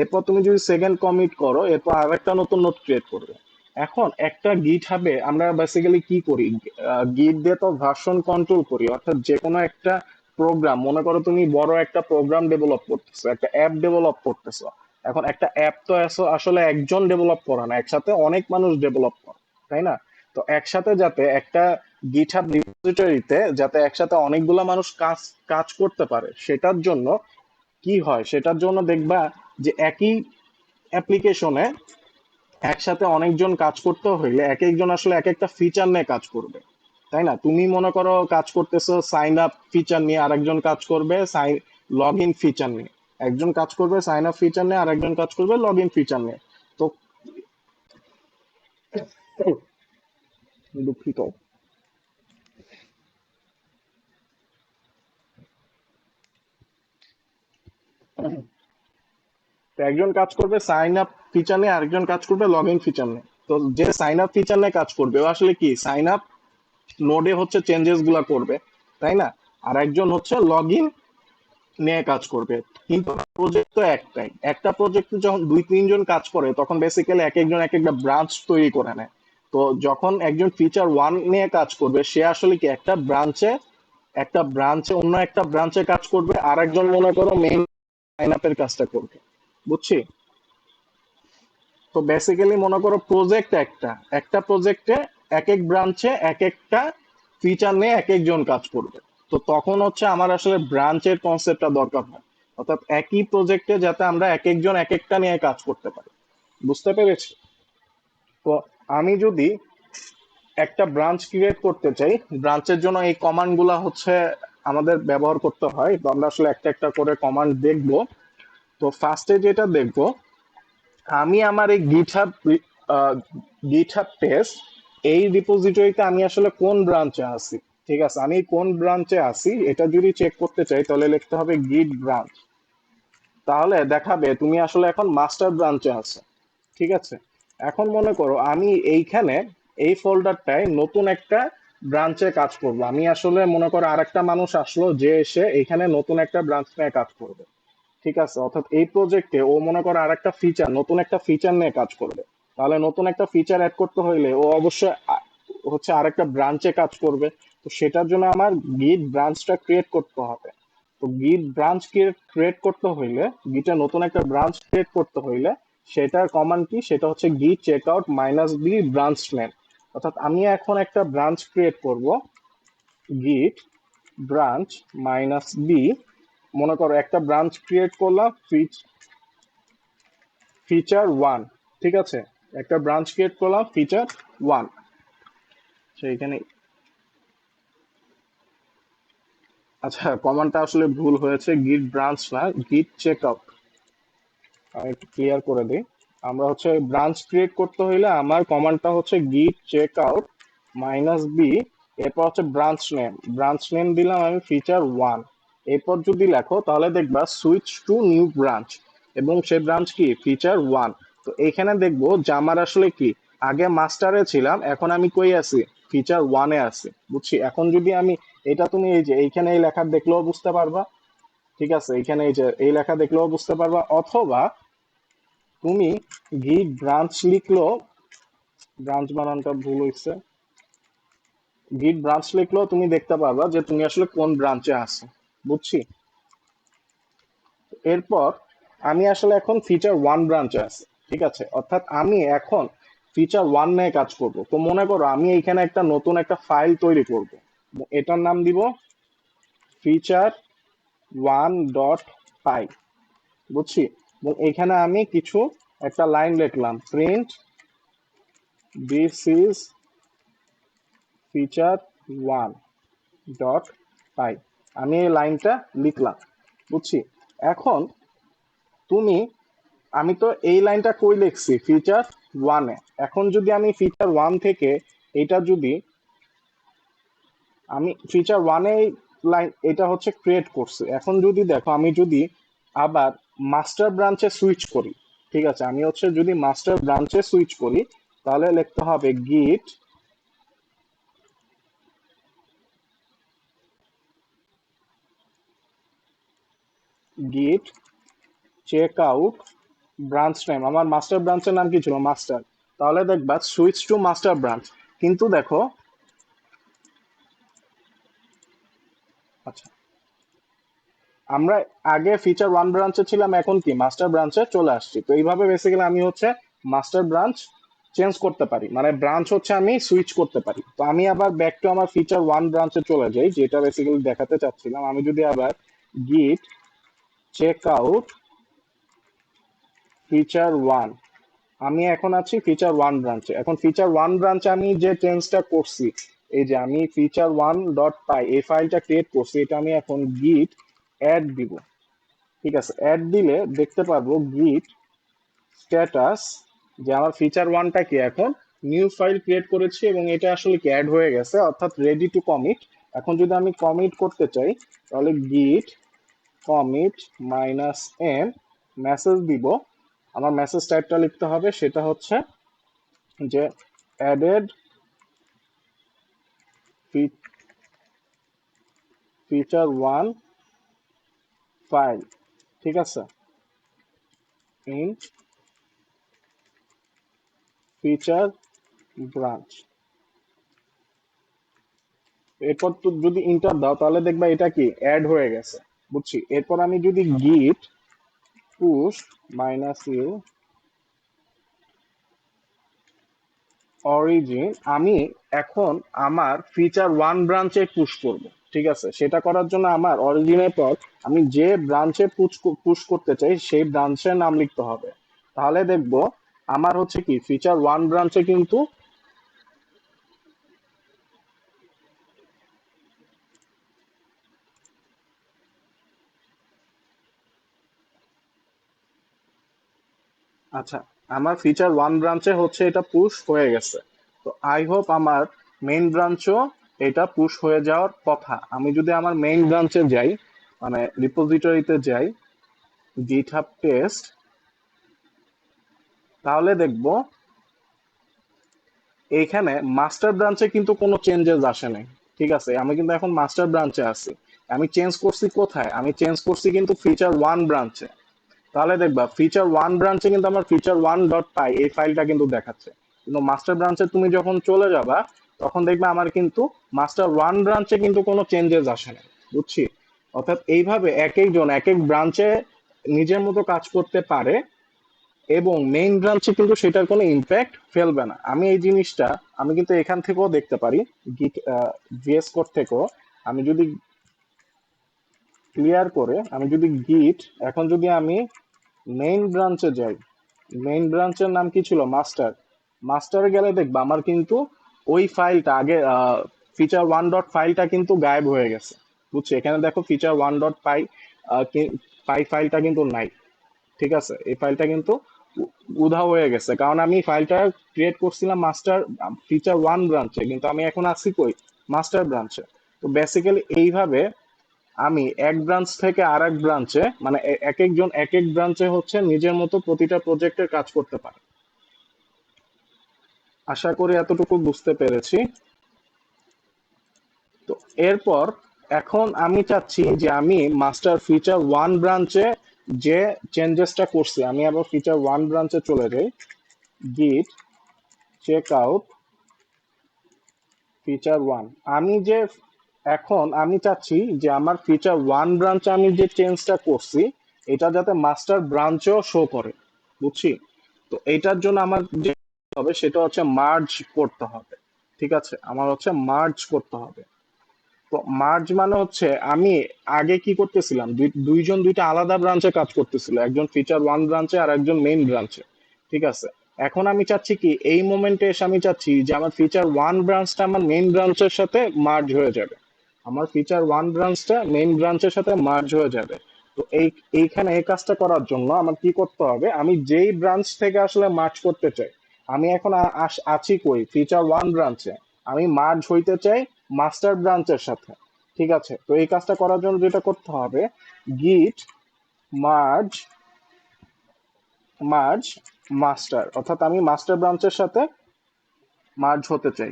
এরপর তুমি যদি সেকেন্ড কমিট করো, এরপর আর একটা নতুন নোট ক্রিয়েট করবে। এখন একটা গিট হাবে আমরা বেসিক্যালি কি করি, গিট দিয়ে তো ভার্সন কন্ট্রোল করি। অর্থাৎ যে কোনো একটা প্রোগ্রাম, মনে করো তুমি বড় একটা প্রোগ্রাম ডেভেলপ করতেছো, একটা অ্যাপ ডেভেলপ করতেছো। এখন একটা অ্যাপ তো আসলে একজন ডেভেলপ করে না, একসাথে অনেক মানুষ ডেভেলপ করে, তাই না? তো একসাথে যাতে একটা গিটহাব রিপোজিটরিতে যাতে একসাথে অনেকগুলা মানুষ কাজ কাজ করতে পারে, সেটার জন্য কি হয়, সেটার জন্য দেখবা যে একই অ্যাপ্লিকেশনে একসাথে অনেকজন কাজ করতে হইলে এক একজন আসলে এক একটা ফিচার নিয়ে কাজ করবে, তাই না? তুমি মনে করো কাজ করতেছো সাইন আপ ফিচার নিয়ে, আরেকজন কাজ করবে লগ ইন ফিচার নিয়ে। একজন কাজ করবে সাইন আপ ফিচার নিয়ে, আরেকজন কাজ করবে লগ ইন ফিচার নিয়ে। তো দুঃখিত। তো একজন কাজ করবে সাইন আপ ফিচার নিয়ে, আরেকজন কাজ করবে লগ ইন ফিচার নিয়ে। তো যে সাইন আপ ফিচার নিয়ে কাজ করবে ও আসলে কি সাইন আপ নোডে হচ্ছে চেঞ্জেস গুলা করবে, তাই না? আর একজন হচ্ছে লগ ইন নিয়ে কাজ করবে। কিন্তু প্রজেক্ট তো একটাই, একটা প্রজেক্টে যখন দুই তিনজন কাজ করে, তখন বেসিক্যালি এক একজন এক একটা ব্রাঞ্চ তৈরি করে নেয়। তো যখন একজন ফিচার ওয়ান নিয়ে কাজ করবে, সে আসলে কি একটা ব্রাঞ্চে অন্য একটা ব্রাঞ্চে কাজ করবে, আর একজন মনে করো মেইন লাইন আপের কাজটা করবে। বুঝছি? তো বেসিক্যালি মনে করো প্রজেক্ট একটা, একটা প্রজেক্টে এক এক ব্রাঞ্চে এক একটা ফিচার নিয়ে এক একজন কাজ করবে। তো তখন হচ্ছে আমার আসলে ব্রাঞ্চের কনসেপ্টটা দরকার হয়। অর্থাৎ একই প্রজেক্টে যাতে আমরা এক একজন এক একটা নিয়ে কাজ করতে পারি। বুঝতে পেরেছি? তো আমি যদি একটা ব্রাঞ্চ ক্রিয়েট করতে চাই, ব্রাঞ্চের জন্য এই কমান্ড গুলা হচ্ছে আমাদের ব্যবহার করতে হয়। তো আমরা আসলে একটা একটা করে কমান্ড দেখবো। তো ফার্স্টে যেটা দেখবো, আমি আমার এই গিটহাব পেজ, এই রিপোজিটরিতে আমি আসলে কোন ব্রাঞ্চে আছি। ঠিক আছে, আমি কোন ব্রাঞ্চে আছি এটা যদি চেক করতে চাই, তাহলে লিখতে হবে গিট ব্রাঞ্চ। তাহলে দেখাবে তুমি আসলে এখন মাস্টার ব্রাঞ্চে আছো। ঠিক আছে। এখন মনে করো আমি এইখানে এই ফোল্ডারটায় নতুন একটা ব্রাঞ্চে কাজ করব। আমি আসলে মনে করো আরেকটা মানুষ আসলো, যে এসে এখানে নতুন একটা ব্রাঞ্চ নিয়ে কাজ করবে। ঠিক আছে, অর্থাৎ এই প্রজেক্টে ও মনে করো আর একটা ফিচার, নতুন একটা ফিচার নিয়ে কাজ করবে। তাহলে নতুন একটা ফিচার অ্যাড করতে হইলে ও অবশ্যই হচ্ছে আরেকটা ব্রাঞ্চে কাজ করবে। তো সেটার জন্য আমার গিট ব্রাঞ্চটা ক্রিয়েট করতে হবে। তো গিট ব্রাঞ্চ ক্রিয়েট করতে হইলে, গিটে নতুন একটা ব্রাঞ্চ ক্রিয়েট করতে হইলে সেটার কমান্ড কি, সেটা হচ্ছে git check out minus b branch name. অর্থাৎ আমি এখন একটা ব্রাঞ্চ ক্রিয়েট করব, গিট ব্রাঞ্চ মাইনাস বি। মনে করো একটা ব্রাঞ্চ ক্রিয়েট করলাম ফিচার ওয়ান। ঠিক আছে, একটা ব্রাঞ্চ ক্রিয়েট করলাম ফিচার ওয়ান। সেইখানে আচ্ছা, কমান্ডটা আসলে ভুল হয়েছে, গিট ব্রাঞ্চ না, গিট চেক আউট। আমি একটু ক্লিয়ার করে দিই। আমরা হচ্ছে ব্রাঞ্চ ক্রিয়েট করতে হইলে আমার কমান্ডটা হচ্ছে git check out minus B. এরপর হচ্ছে ব্রাঞ্চ নেম দিলাম আমি ফিচার ওয়ান। এরপর যদি লেখো তাহলে দেখবা সুইচ টু নিউ ব্রাঞ্চ, এবং সেই ব্রাঞ্চ কি ফিচার ওয়ান। তো এখানে দেখবো যে আমার আসলে কি, আগে মাস্টারে ছিলাম, এখন আমি কই আছি, ফিচার ওয়ানে আছি। বুঝছি? এখন যদি আমি এটা, তুমি এই যে এইখানে এই লেখা দেখলেও বুঝতে পারবা। ঠিক আছে, এইখানে এই যে এই লেখা দেখলেও বুঝতে পারবা, অথবা তুমি গিট ব্রাঞ্চ লিখলো, ব্রাঞ্চ বানানটা ভুল হয়েছে, গিট ব্রাঞ্চ লিখলো তুমি দেখতে পারবা যে তুমি আসলে কোন ব্রাঞ্চে আছো। বুঝছি? এরপর আমি আসলে এখন ফিচার ওয়ান ব্রাঞ্চে আছি। ঠিক আছে, অর্থাৎ আমি এখন ফিচার ওয়ান নিয়ে কাজ করব। তো মনে করো আমি এইখানে একটা নতুন একটা ফাইল তৈরি করব, এটার নাম দিব ফিচার ওয়ান ডট পাই। বুঝছি? এবং এখানে আমি কিছু একটা লাইন লিখলাম, print this is feature one dot py. আমি এই লাইনটা লিখলাম। বুঝছি? এখন তুমি আমি তো এই লাইনটা কই লিখছি ফিচার ওয়ানে। এখন যদি আমি ফিচার ওয়ান থেকে এটা যদি আমি ফিচার ওয়ানে লাইন এটা হচ্ছে ক্রিয়েট করছি, এখন যদি দেখো আমি যদি আবার মাস্টার ব্রাঞ্চে সুইচ করি, ঠিক আছে, আমি হচ্ছে যদি মাস্টার ব্রাঞ্চে সুইচ করি তাহলে লিখতে হবে গিট চেক আউট ব্রাঞ্চ নেম। আমার মাস্টার ব্রাঞ্চের নাম কি ছিল? মাস্টার। তাহলে দেখবা সুইচ টু মাস্টার ব্রাঞ্চ। কিন্তু দেখো, আচ্ছা, আমরা আগে ফিচার ওয়ান ব্রাঞ্চে ছিলাম, এখন কি মাস্টার ব্রাঞ্চে চলে আসছি। তো এইভাবে বেসিক্যালি আমি হচ্ছে মাস্টার ব্রাঞ্চ চেঞ্জ করতে পারি, মানে ব্রাঞ্চ হচ্ছে আমি সুইচ করতে পারি। তো আমি আবার ব্যাক টু আমার ফিচার ওয়ান ব্রাঞ্চে চলে যাই, যেটা বেসিক্যালি দেখাতে চাচ্ছিলাম। আমি যদি আবার গিট চেক আউট ফিচার ওয়ান, আমি এখন আছি ফিচার ওয়ান ব্রাঞ্চে। এখন ফিচার ওয়ান ব্রাঞ্চে আমি যে চেঞ্জটা করছি, এই যে আমি ফিচার ওয়ান ডট পাই এই ফাইলটা ক্রিয়েট করছি, এটা আমি এখন গিট অ্যাড দিব। ঠিক আছে, অ্যাড দিলে দেখতে পারবো গিট স্ট্যাটাস যে আমার ফিচার ওয়ানটা কি এখন নিউ ফাইল ক্রিয়েট করেছি এবং এটা আসলে কি অ্যাড হয়ে গেছে, অর্থাৎ রেডি টু কমিট। এখন যদি আমি কমিট করতে চাই তাহলে গিট কমিট মাইনাস এন মেসেজ দিব। আমার মেসেজ টাইপটা লিখতে হবে, সেটা হচ্ছে যে অ্যাডেড ফিচার ওয়ান ফাইল, ঠিক আছে, ইন ফিচার ব্রাঞ্চ। এরপর তো যদি ইন্টার দাও তাহলে দেখবা এটা কি অ্যাড হয়ে গেছে, বুঝছি। এরপর আমি যদি গিট পুশ মাইনাস ইউ অরিজিন, আমি এখন আমার ফিচার ওয়ান ব্রাঞ্চে পুশ করব। ঠিক আছে, সেটা করার জন্য আমার অরিজিনের পর আমি যে ব্রাঞ্চে পুশ করতে চাই সেই ব্রাঞ্চের নাম লিখতে হবে। তাহলে দেখবো আমার হচ্ছে কি ফিচার ওয়ান ব্রাঞ্চে কিন্তু, আচ্ছা, আমার ফিচার ওয়ান ব্রাঞ্চে হচ্ছে এটা পুশ হয়ে গেছে। তো আই হোপ আমার মেইন ব্রাঞ্চও এটা পুশ হয়ে যাওয়ার কথা। আমি যদি আমার মেইন ব্রাঞ্চে যাই, মানে রিপোজিটরিতে যাই, গিটহাব টেস্ট, তাহলে দেখবো এইখানে মাস্টার ব্রাঞ্চে কিন্তু কোনো চেঞ্জেস আসে নাই। ঠিক আছে, আমি কিন্তু এখন মাস্টার ব্রাঞ্চে আছি। আমি চেঞ্জ করছি কোথায়? আমি চেঞ্জ করছি কিন্তু ফিচার ওয়ান ব্রাঞ্চে। তাহলে দেখবা ফিচার ওয়ান ব্রাঞ্চে কিন্তু আমার ফিচার ওয়ান ডট পাই এই ফাইলটা কিন্তু দেখাচ্ছে। কিন্তু মাস্টার ব্রাঞ্চে তুমি যখন চলে যাবা তখন দেখবে আমার কিন্তু মাস্টার ওয়ান ব্রাঞ্চে কিন্তু কোনো চেঞ্জেস আসে না, বুঝছি। অর্থাৎ এইভাবে এক একজন এক এক ব্রাঞ্চে নিজের মতো কাজ করতে পারে এবং মেইন ব্রাঞ্চে কিন্তু সেটার কোনো ইম্প্যাক্ট ফেলবে না। আমি এই জিনিসটা আমি কিন্তু এখান থেকেও দেখতে পারি, গিট ভিএস কোড থেকেও। আমি যদি ক্লিয়ার করে আমি যদি গিট, এখন যদি আমি মেইন ব্রাঞ্চে যাই, মেইন ব্রাঞ্চের নাম কি ছিল? মাস্টার। মাস্টারে গেলে দেখবা আমার কিন্তু ওই ফাইলটা আগে ফিচার ওয়ান ডট ফাইলটা কিন্তু গায়েব হয়ে গেছে, বুঝছো। এখানে দেখো ফিচার ওয়ান ডট পাই পাই ফাইলটা কিন্তু নাই। ঠিক আছে, এই ফাইলটা কিন্তু উধাও হয়ে গেছে, কারণ আমি ফাইলটা ক্রিয়েট করছিলাম মাস্টার ফিচার ওয়ান ব্রাঞ্চে, কিন্তু আমি এখন আছি কই? মাস্টার ব্রাঞ্চে। তো বেসিক্যালি এইভাবে আমি এক ব্রাঞ্চ থেকে আর এক ব্রাঞ্চে, মানে এক একজন এক এক ব্রাঞ্চে হচ্ছে নিজের মতো প্রতিটা প্রজেক্টের কাজ করতে পারে। আশা করি এতটুকু বুঝতে পেরেছি। তো এরপর এখন আমি চাচ্ছি যে আমি মাস্টার ফিচার ওয়ান ব্রাঞ্চে যে চেঞ্জেসটা করছি, আমি আবার ফিচার ওয়ান ব্রাঞ্চে চলে যাই, গিট চেক আউট ফিচার ওয়ান। আমি যে এখন আমি চাচ্ছি যে আমার ফিচার ওয়ান ব্রাঞ্চে আমি যে চেঞ্জটা করছি এটা যাতে মাস্টার ব্রাঞ্চেও শো করে, বুঝছি। তো এইটার জন্য আমার যে হবে সেটা হচ্ছে মার্জ করতে হবে। ঠিক আছে, আমার হচ্ছে মার্জ করতে হবে। তো মার্জ মানে হচ্ছে আমি আগে কি করতেছিলাম, দুইজন দুইটা আলাদা ব্রাঞ্চে কাজ করতেছিল, একজন ফিচার ওয়ান ব্রাঞ্চে আর একজন মেইন ব্রাঞ্চে। ঠিক আছে, এখন আমি চাচ্ছি কি এই মোমেন্টে এসে আমি চাচ্ছি যে আমার ফিচার ওয়ান ব্রাঞ্চটা আমার মেইন ব্রাঞ্চের সাথে মার্জ হয়ে যাবে। আমার ফিচার ওয়ান ব্রাঞ্চটা মেইন ব্রাঞ্চের সাথে মার্জ হয়ে যাবে। তো এইখানে এই কাজটা করার জন্য আমার কি করতে হবে, আমি যেই ব্রাঞ্চ থেকে আসলে মার্চ করতে চাই, আমি এখন আছি কই, ফিচার ওয়ান ব্রাঞ্চে, আমি মার্জ হইতে চাই মাস্টার ব্রাঞ্চের সাথে। ঠিক আছে, তো এই কাজটা করার জন্য যেটা করতে হবে, গিট মার্জ মার্জ মাস্টার, অর্থাৎ আমি মাস্টার ব্রাঞ্চের সাথে মার্জ হতে চাই।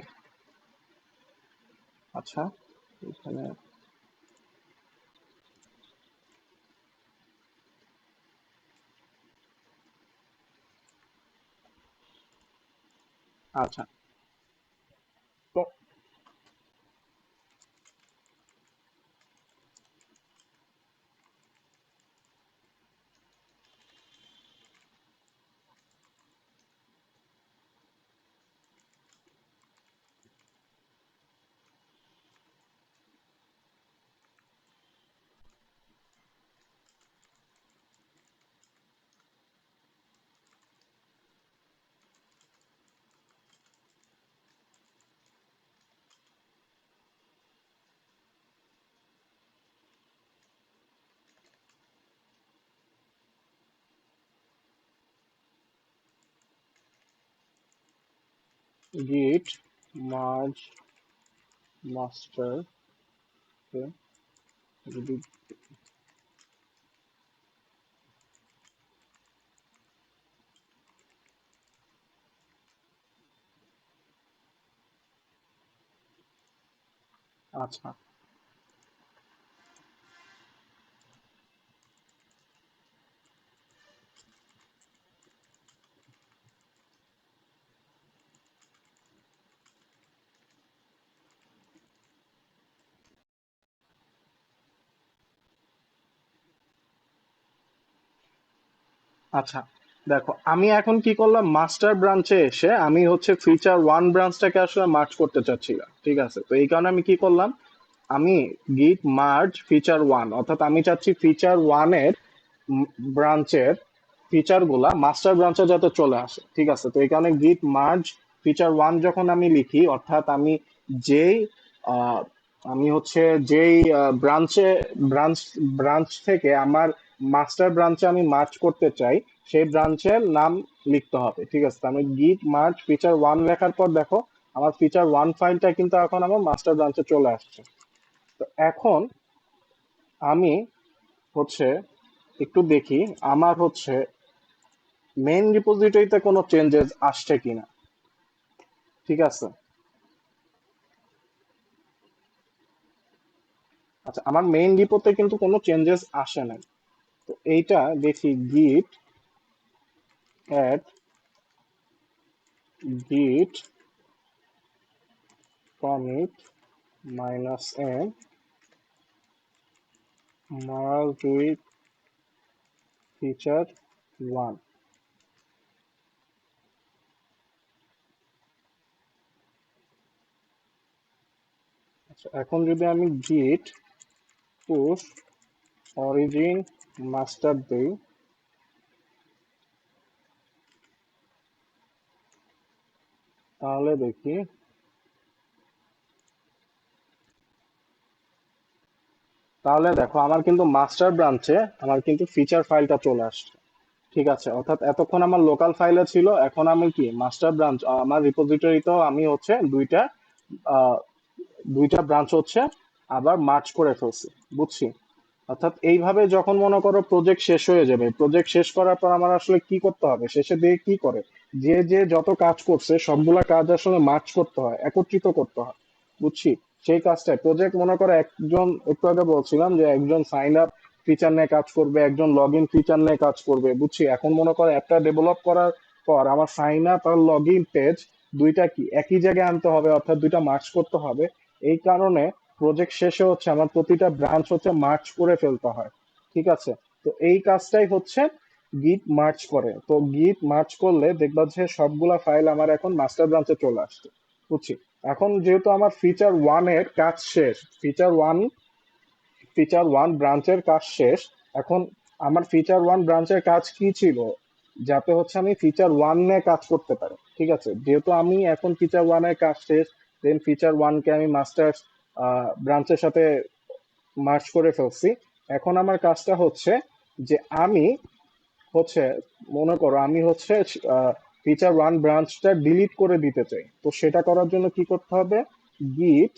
আচ্ছা, এখানে আচ্ছা, তো গিট মার্জ মাস্টার, যদি আচ্ছা আচ্ছা, দেখো আমি এখন কি করলাম, মাস্টার ব্রাঞ্চে এসে আমি হচ্ছে ফিচার ওয়ান ব্রাঞ্চটাকে আসলে মার্চ করতে চাচ্ছিলাম। ঠিক আছে, তো এই কারণে আমি কি করলাম, আমি গিট মার্জ ফিচার ওয়ান, অর্থাৎ আমি চাচ্ছি ফিচার ওয়ানের ব্রাঞ্চের ফিচার গুলা মাস্টার ব্রাঞ্চে যাতে চলে আসে। ঠিক আছে, তো এই কারণে গিট মার্জ ফিচার ওয়ান যখন আমি লিখি, অর্থাৎ আমি যেই আহ, আমি হচ্ছে যেই ব্রাঞ্চে ব্রাঞ্চ ব্রাঞ্চ থেকে আমার মাস্টার ব্রাঞ্চে আমি মার্চ করতে চাই, সেই ব্রাঞ্চের নাম লিখতে হবে। ঠিক আছে, তো আমি গিট মার্জ ফিচার ওয়ান লেখার পর দেখো আমার ফিচার ওয়ান ফাইলটা কিন্তু এখন আমার মাস্টার ব্রাঞ্চে চলে আসছে। তো এখন আমি হচ্ছে একটু দেখি আমার হচ্ছে মেইন রিপোজিটরিতে কোনো চেঞ্জেস আসছে কিনা। ঠিক আছে, আচ্ছা, আমার মেইন রিপোতে কিন্তু কোনো চেঞ্জেস আসে নাই। তো এইটা দেখি, গিট অ্যাড গিট commit minus N merge with feature one. আচ্ছা, এখন যদি আমি গিট পুশ অরিজিন মাস্টার দিই, তাহলে দেখি, তাহলে দেখো আমার কিন্তু মাস্টার ব্রাঞ্চে আমার কিন্তু ফিচার ফাইলটা চলে আসছে। ঠিক আছে, অর্থাৎ এতক্ষণ আমার লোকাল ফাইলে ছিল, এখন আমি কি মাস্টার ব্রাঞ্চ আমার রিপোজিটরিতেও আমি হচ্ছে আহ, দুইটা ব্রাঞ্চ হচ্ছে আবার মার্চ করে ফেলছি। বুঝছি, অর্থাৎ এইভাবে যখন মনে করো প্রজেক্ট শেষ হয়ে যাবে, প্রজেক্ট শেষ করার পর আমার আসলে কি করতে হবে, শেষে দিয়ে কি করে, যে যে যত কাজ করছে সবগুলা কাজ আসলে মার্চ করতে হয়, একত্রিত করতে হয়। বুঝছি, সেই কাজটাই প্রজেক্ট মনে করো একজন, একটু আগে বলছিলাম যে একজন সাইন আপ ফিচার নিয়ে কাজ করবে, একজন লগ ইন ফিচার নিয়ে কাজ করবে। বুঝছি, এখন মনে করো অ্যাপটা ডেভেলপ করার পর আমার সাইন আপ আর লগ ইন পেজ দুইটা কি একই জায়গায় আনতে হবে, অর্থাৎ দুইটা মার্চ করতে হবে। এই কারণে প্রজেক্ট শেষে হচ্ছে আমার প্রতিটা ব্রাঞ্চ হচ্ছে মার্চ করে ফেলতে হয়। ঠিক আছে, তো এই কাজটাই হচ্ছে গিট মার্চ করে। তো গিট মার্চ করলে দেখবা যে সবগুলা ফাইল আমার এখন মাস্টার ব্রাঞ্চে চলে আসছে। বুঝছি, এখন যেহেতু আমার ফিচার ওয়ান এর কাজ শেষ, ফিচার ওয়ান ব্রাঞ্চের কাজ শেষ, এখন আমার ফিচার ওয়ান ব্রাঞ্চের কাজ কি ছিল, যাতে হচ্ছে আমি ফিচার ওয়ান নিয়ে কাজ করতে পারি। ঠিক আছে, যেহেতু আমি এখন ফিচার ওয়ান এর কাজ শেষ, দেন ফিচার ওয়ান কে আমি মাস্টার ব্রাঞ্চের সাথে মার্চ করে ফেলছি, এখন আমার কাজটা হচ্ছে যে আমি হচ্ছে, মনে করো আমি হচ্ছে ফিচার ওয়ান ব্রাঞ্চটা ডিলিট করে দিতে চাই। তো সেটা করার জন্য কি করতে হবে, গিট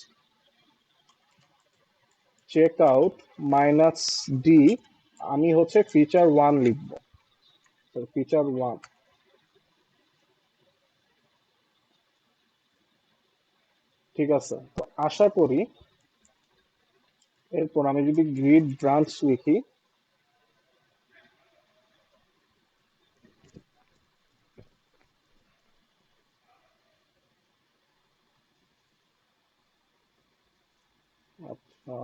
চেক আউট মাইনাস ডি, আমি হচ্ছে ফিচার ওয়ান লিখবো, ফিচার ওয়ান। ঠিক আছে, তো আশা করি এরপর আমি যদি গ্রিড ব্রাঞ্চ লিখি, আচ্ছা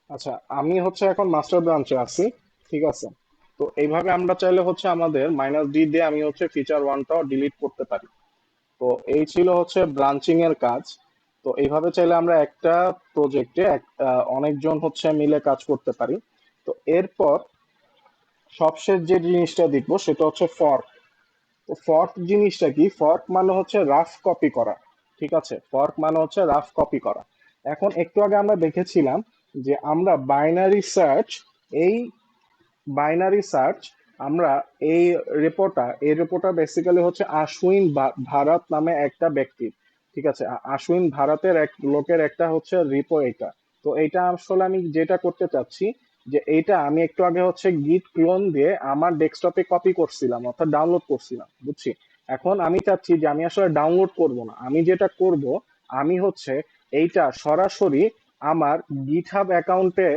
আচ্ছা, আমি হচ্ছে এখন মাস্টার ব্রাঞ্চে আছি। ঠিক আছে, তো এইভাবে আমরা চাইলে হচ্ছে আমাদের মাইনাস ডি দিয়ে আমি হচ্ছে ফিচার ওয়ানটাও ডিলিট করতে পারি। তো এই ছিল হচ্ছে ব্রাঞ্চিং এর কাজ। তো এইভাবে চাইলে আমরা একটা প্রজেক্টে অনেকজন হচ্ছে মিলে কাজ করতে পারি। তো এরপর সবশেষ যে জিনিসটা দেখবো সেটা হচ্ছে ফর্ক। তো ফর্ক জিনিসটা কি, ফর্ক মানে হচ্ছে রাফ কপি করা। ঠিক আছে, ফর্ক মানে হচ্ছে রাফ কপি করা। এখন একটু আগে আমরা দেখেছিলাম যে আমরা এই বাইনারি সার্চ আমরা এই রেপোটা বেসিক্যালি হচ্ছে আশ্বিন ভারত নামে একটা ব্যক্তির। ঠিক আছে, আশ্বিন ভারতের এক লোকের একটা হচ্ছে রিপো এটা। তো এইটা আসলে আমি যেটা করতে চাচ্ছি, যে এইটা আমি একটু আগে হচ্ছে গিট ক্লোন দিয়ে আমার ডেস্কটপে কপি করছিলাম অর্থাৎ ডাউনলোড করছিলাম, বুঝছি। এখন আমি চাচ্ছি যে আমি আসলে ডাউনলোড করব না, আমি যেটা করব, আমি হচ্ছে এইটা সরাসরি আমার গিটহাব অ্যাকাউন্টে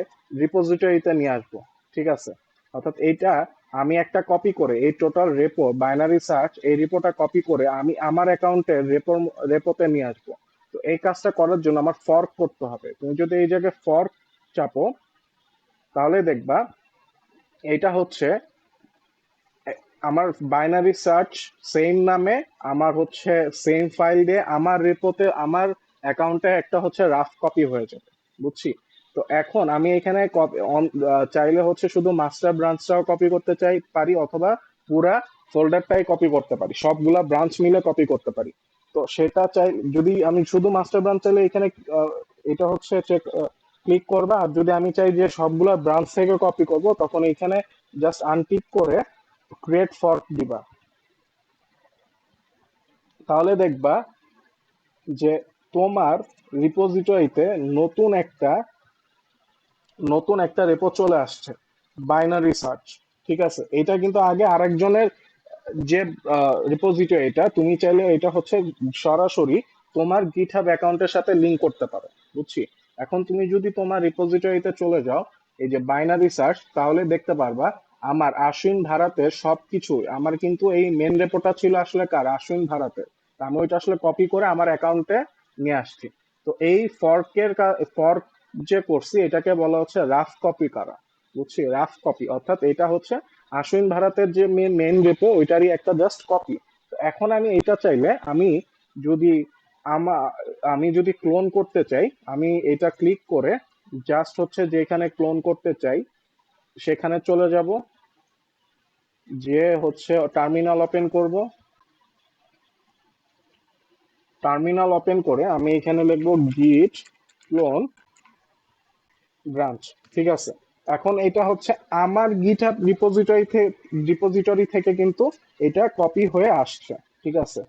রিপোজিটরিতে নিয়ে আসবো। ঠিক আছে, অর্থাৎ এইটা আমি একটা কপি করে এই টোটাল রেপো বাইনারি সার্চ এই রিপোর্টটা কপি করে আমি আমার অ্যাকাউন্টে রেপোতে নিয়ে আসবো। তো এই কাজটা করার জন্য আমার ফর্ক করতে হবে। তুমি যদি এই জায়গায় ফর্ক চাপো, তাহলে দেখবা এটা হচ্ছে আমার বাইনারি সার্চ সেম নামে, আমার হচ্ছে সেম ফাইল দিয়ে আমার রিপোতে আমার অ্যাকাউন্টে একটা হচ্ছে রাফ কপি হয়ে যাবে, বুঝছি। তো এখন আমি এখানে চাইলে হচ্ছে শুধু মাস্টার ব্রাঞ্চটাও কপি করতে পারি, অথবা পুরা ফোল্ডারটাই কপি করতে পারি, সবগুলা ব্রাঞ্চ মিলে কপি করতে পারি। তো সেটা চাই, যদি আমি শুধু মাস্টার ব্রাঞ্চ চাইলে এখানে এটা হচ্ছে চেক ক্লিক করবা। আর যদি আমি চাই যে সবগুলা ব্রাঞ্চ থেকে কপি করব, তখন এখানে জাস্ট আনটিক করে ক্রিয়েট ফর্ক দিবা। তাহলে দেখবা যে তোমার রিপোজিটরিতে নতুন একটা নতুন একটা রেপো চলে আসছে, বাইনারি সার্চ। ঠিক আছে, এটা কিন্তু আগে আরেকজনের যে রিপোজিটরি, এটা তুমি চাইলে এটা হচ্ছে সরাসরি তোমার গিটহাব অ্যাকাউন্টের সাথে লিংক করতে পারো, বুঝছি। এখন তুমি যদি তোমার রিপোজিটরিতে চলে যাও, এই যে বাইনারি সার্চ, তাহলে দেখতে পারবা আমার আশ্বিন ভারতের সবকিছু, আমার কিন্তু এই মেন রেপোটা ছিল আসলে কার, আশ্বিন ভারতের। তা আমি ওইটা আসলে কপি করে আমার অ্যাকাউন্টে নিয়ে আসছি। তো এই ফর্ক যে করছি এটাকে বলা হচ্ছে রাফ কপি করা, বুঝছি। রাফ কপি অর্থাৎ এটা হচ্ছে আশ্বিন ভারতের যে মেন রেপো ওইটারই একটা জাস্ট কপি। তো এখন আমি এটা চাইলে যদি আমা আমি যদি ক্লোন করতে চাই, আমি এটা ক্লিক করে জাস্ট হচ্ছে যেখানে ক্লোন করতে চাই সেখানে চলে যাব, যে হচ্ছে টার্মিনাল ওপেন করব। টার্মিনাল ওপেন করে আমি এখানে লিখবো গিট ক্লোন ব্রাঞ্চ। ঠিক আছে, এখন এটা হচ্ছে আমার গিটহাব রিপোজিটরি থেকে কিন্তু এটা কপি হয়ে আসছে। ঠিক আছে,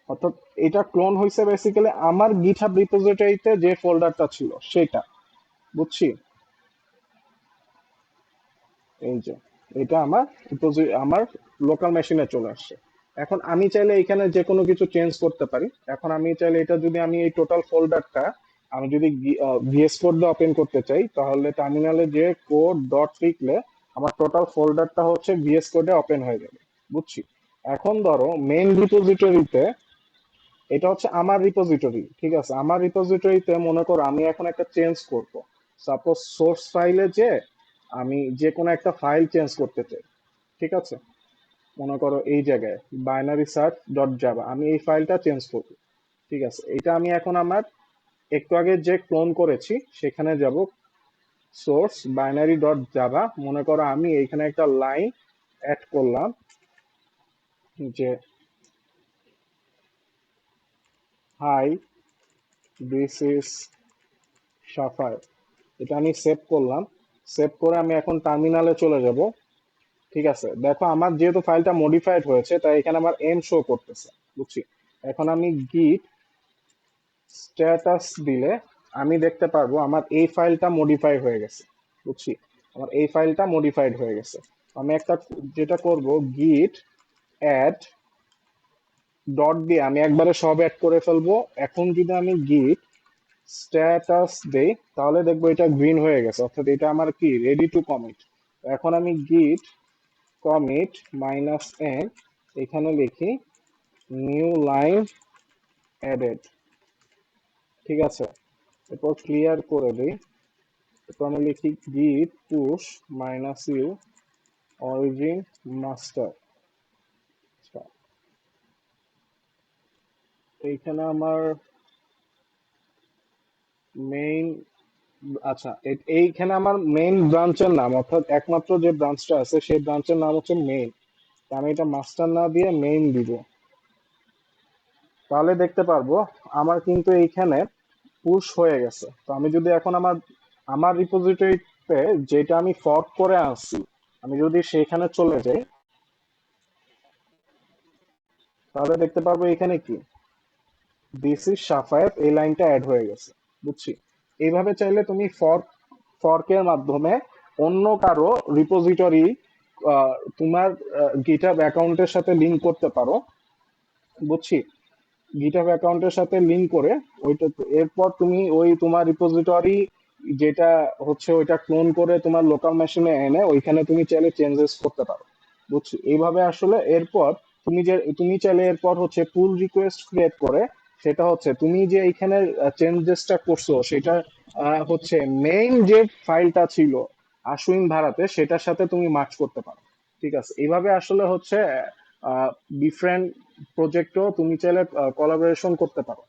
অর্থাৎ এটা ক্লোন হয়েছে বেসিক্যালি আমার গিটহাব রিপোজিটরিতে যে ফোল্ডারটা ছিল সেটা, বুঝছি। এই যে এটা আমার আমার লোকাল মেশিনে চলে আসছে। এখন আমি চাইলে এখানে যে কোনো কিছু চেঞ্জ করতে পারি। এখন আমি চাইলে এটা যদি আমি এই টোটাল ফোল্ডারটা আমি যদি ভিএস কোড দিয়ে ওপেন করতে চাই, তাহলে টার্মিনালে যে কোড ডট লিখলে আমার টোটাল ফোল্ডারটা হচ্ছে ভিএস কোডে ওপেন হয়ে যাবে। বুঝছি। এখন ধরো মেইন রিপোজিটরিতে, এটা হচ্ছে আমার রিপোজিটরি, ঠিক আছে, আমার রিপোজিটরিতে মনে করো আমি এখন একটা চেঞ্জ করব। সাপোজ সোর্স ফাইলে যে আমি যে কোনো একটা ফাইল চেঞ্জ করতে চাই, ঠিক আছে, মনে করো এই জায়গায় বাইনারি সার্চ ডট জাভা আমি এই ফাইলটা চেঞ্জ করব। ঠিক আছে, এটা আমি এখন আমার একটু আগে যে ক্লোন করেছি সেখানে যাব, সোর্স বাইনারি ডট জাভা, মনে করো আমি এইখানে একটা লাইন অ্যাড করলাম যে হাই দিস ইজ সাফার। এটা আমি সেভ করলাম। সেভ করে আমি এখন টার্মিনালে চলে যাব। ঠিক আছে, দেখো আমার যেহেতু ফাইলটা মডিফাইড হয়েছে তাই এখানে আমার এম শো করতেছে। বুঝছি। এখন আমি গিট স্ট্যাটাস দিলে আমি দেখতে পারবো আমার এই ফাইলটা মডিফাই হয়ে গেছে। বুঝছি, আমার এই ফাইলটা মডিফাইড হয়ে গেছে। আমি একটা যেটা করব, গিট অ্যাড ডট দিয়ে আমি একবারে সব অ্যাড করে ফেলবো। এখন যদি আমি গিট স্ট্যাটাস দেই তাহলে দেখবো এটা গ্রিন হয়ে গেছে, অর্থাৎ এটা আমার কি রেডি টু কমিট। এখন আমি গিট কমিট মাইনাস এন এখানে লিখি নিউ লাইন অ্যাডেড। ঠিক আছে, এরপর ক্লিয়ার করে দিই। এরপর আমি লিখি git push minus u origin master. এইখানে আমার মেইন, আচ্ছা এইখানে আমার মেইন ব্রাঞ্চের নাম, অর্থাৎ একমাত্র যে ব্রাঞ্চটা আছে সেই ব্রাঞ্চের নাম হচ্ছে মেইন। আমি এটা মাস্টার না দিয়ে মেইন দিব। তাহলে দেখতে পারবো আমার কিন্তু এইখানে পুশ হয়ে গেছে। তো আমি যদি এখন আমার আমার রিপোজিটরিতে যেটা আমি ফর্ক করে আনছি আমি যদি সেখানে চলে যাই তাহলে দেখতে পারবো এখানে কি দিস ইজ সাফায়েত এই লাইনটা অ্যাড হয়ে গেছে। বুঝছি। এইভাবে চাইলে তুমি ফর্কের মাধ্যমে অন্য কারো রিপোজিটরি তোমার গিটহাব অ্যাকাউন্টের সাথে লিংক করতে পারো। বুঝছি। গিটহাব অ্যাকাউন্টের সাথে লিংক করে ওইটা এরপর তুমি ওই তোমার রিপোজিটরি যেটা হচ্ছে ওইটা ক্লোন করে তোমার লোকাল মেশিনে এনে ওইখানে তুমি চাইলে চেঞ্জেস করতে পারো। বুঝছি। এইভাবে আসলে এরপর তুমি চাইলে এরপর হচ্ছে পুল রিকোয়েস্ট ক্রিয়েট করে সেটা হচ্ছে তুমি যে এইখানে চেঞ্জেসটা করছো সেটা হচ্ছে মেইন যে ফাইলটা ছিল আশুইন ধারাতে সেটার সাথে তুমি মার্চ করতে পারো। ঠিক আছে, এইভাবে আসলে হচ্ছে ডিফারেন্ট প্রজেক্টও তুমি চাইলে কোলাবোরেশন করতে পারো।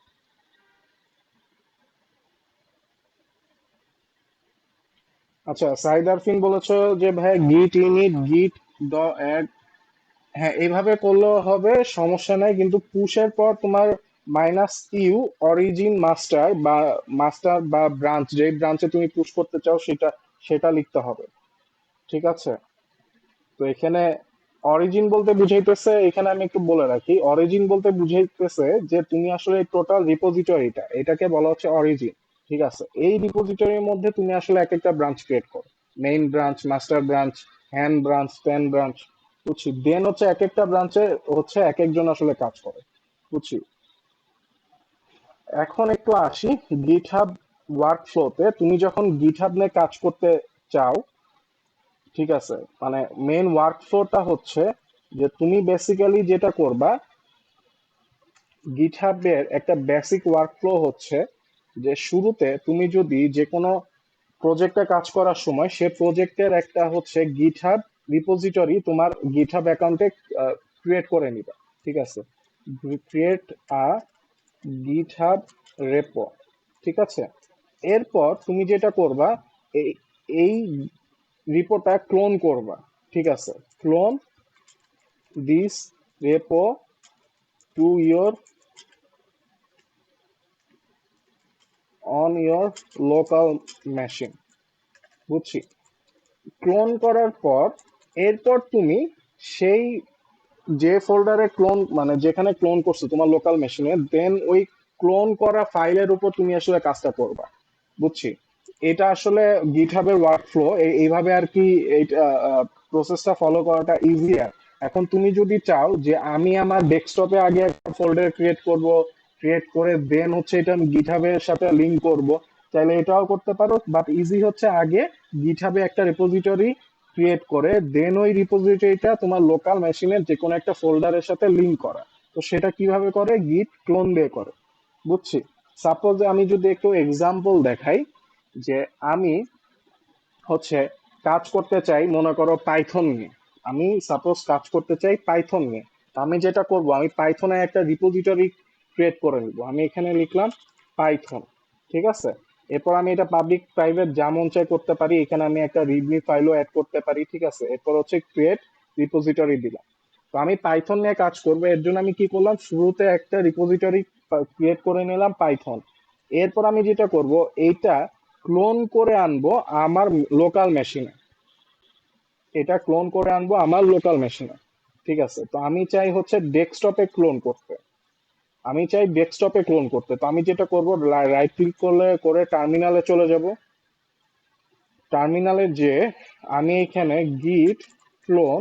আচ্ছা, সাইদ আরফিন বলেছো যে ভাই গিট ইউনিট গিট দ অ্যাড, হ্যাঁ এইভাবে করলেও হবে, সমস্যা নাই, কিন্তু পুশের পর তোমার মাইনাস ইউ অরিজিন মাস্টার বা ব্রাঞ্চ, যে ব্রাঞ্চে তুমি পুশ করতে চাও সেটা সেটা লিখতে হবে। ঠিক আছে। তো এখানে অরিজিন বলতে বুঝাইতেছে, এখানে আমি একটু বলে রাখি, অরিজিন বলতে বুঝাইতেছে যে তুমি আসলে টোটাল রিপোজিটরিটা এটাকে বলা হচ্ছে অরিজিন। ঠিক আছে, এই রিপোজিটরির মধ্যে তুমি আসলে এক একটা ব্রাঞ্চ ক্রিয়েট করো, main branch, master branch, hand branch, pen branch. বুঝছি। দেন হচ্ছে এক একটা ব্রাঞ্চে হচ্ছে এক একজন আসলে কাজ করে। বুঝছি। এখন একটু আসি গিটহাব ওয়ার্কফ্লোতে। তুমি যখন গিটহাব নিয়ে কাজ করতে চাও, ঠিক আছে, মানে মেইন ওয়ার্কফ্লোটা হচ্ছে যে তুমি বেসিক্যালি যেটা করবা, গিটহাবের একটা বেসিক ওয়ার্কফ্লো হচ্ছে যে শুরুতে তুমি যদি যে কোনো প্রজেক্টে কাজ করার সময় সে প্রজেক্টের একটা হচ্ছে গিটহাব রিপোজিটরি তোমার গিটহাব অ্যাকাউন্টে ক্রিয়েট করে নিবা। ঠিক আছে, ক্রিয়েট আ গিটহাব রেপো। ঠিক আছে, এরপর তুমি যেটা করবা, এই এই রিপোটা ক্লোন করবা। ঠিক আছে, clone this repo to your on your local machine. বুঝছি। ক্লোন করার পর এরপর তুমি সেই যে ফোল্ডারে ক্লোন মানে যেখানে ক্লোন করছো তোমার লোকাল মেশিনে, দেন ওই ক্লোন করা ফাইলের উপর তুমি আসলে কাজটা করবা। বুঝছি। এটা আসলে গিটহাবের ওয়ার্কফ্লো এইভাবে আর কি। এইটা প্রসেসটা ফলো করাটা ইজিয়ার। এখন তুমি যদি চাও যে আমি আমার ডেস্কটপে আগে একটা ফোল্ডার ক্রিয়েট করব, ক্রিয়েট করে দেন হচ্ছে এটা আমি গিটহাবের সাথে লিংক করব, তাহলে এটাও করতে পারো। বাট ইজি হচ্ছে আগে গিটহাবে একটা রিপোজিটরি ক্রিয়েট করে দেন ওই রিপোজিটরিটা তোমার লোকাল মেশিনের যে কোনো একটা ফোল্ডারের সাথে লিংক করা। তো সেটা কিভাবে করে, গিট ক্লোন দিয়ে করে। বুঝছি। সাপোজ আমি যদি একটু এক্সাম্পল দেখাই, যে আমি হচ্ছে কাজ করতে চাই মনে করো পাইথন নিয়ে। আমি সাপোজ কাজ করতে চাই পাইথন নিয়ে। তা আমি যেটা করব, আমি পাইথনে একটা রিপোজিটরি ক্রিয়েট করে নিব। আমি এখানে লিখলাম পাইথন, ঠিক আছে। এরপর আমি এটা পাবলিক প্রাইভেট যা মন চাই করতে পারি, এখানে আমি একটা রিডমি ফাইলও অ্যাড করতে পারি, ঠিক আছে। এরপর হচ্ছে ক্রিয়েট রিপোজিটরি দিলাম। তো আমি পাইথন নিয়ে কাজ করবো, এর জন্য আমি কি করলাম, শুরুতে একটা রিপোজিটরি ক্রিয়েট করে নিলাম পাইথন। এরপর আমি যেটা করব, এইটা ক্লোন করে আনবো আমার লোকাল মেশিনে। এটা ক্লোন করে আনবো আমার লোকাল মেশিনে, ঠিক আছে। তো আমি চাই হচ্ছে ডেস্কটপে ক্লোন করতে। তো আমি যেটা করব, রাইট ক্লিক করে টার্মিনালে চলে যাব। টার্মিনালে যে আমি এখানে গিট ক্লোন,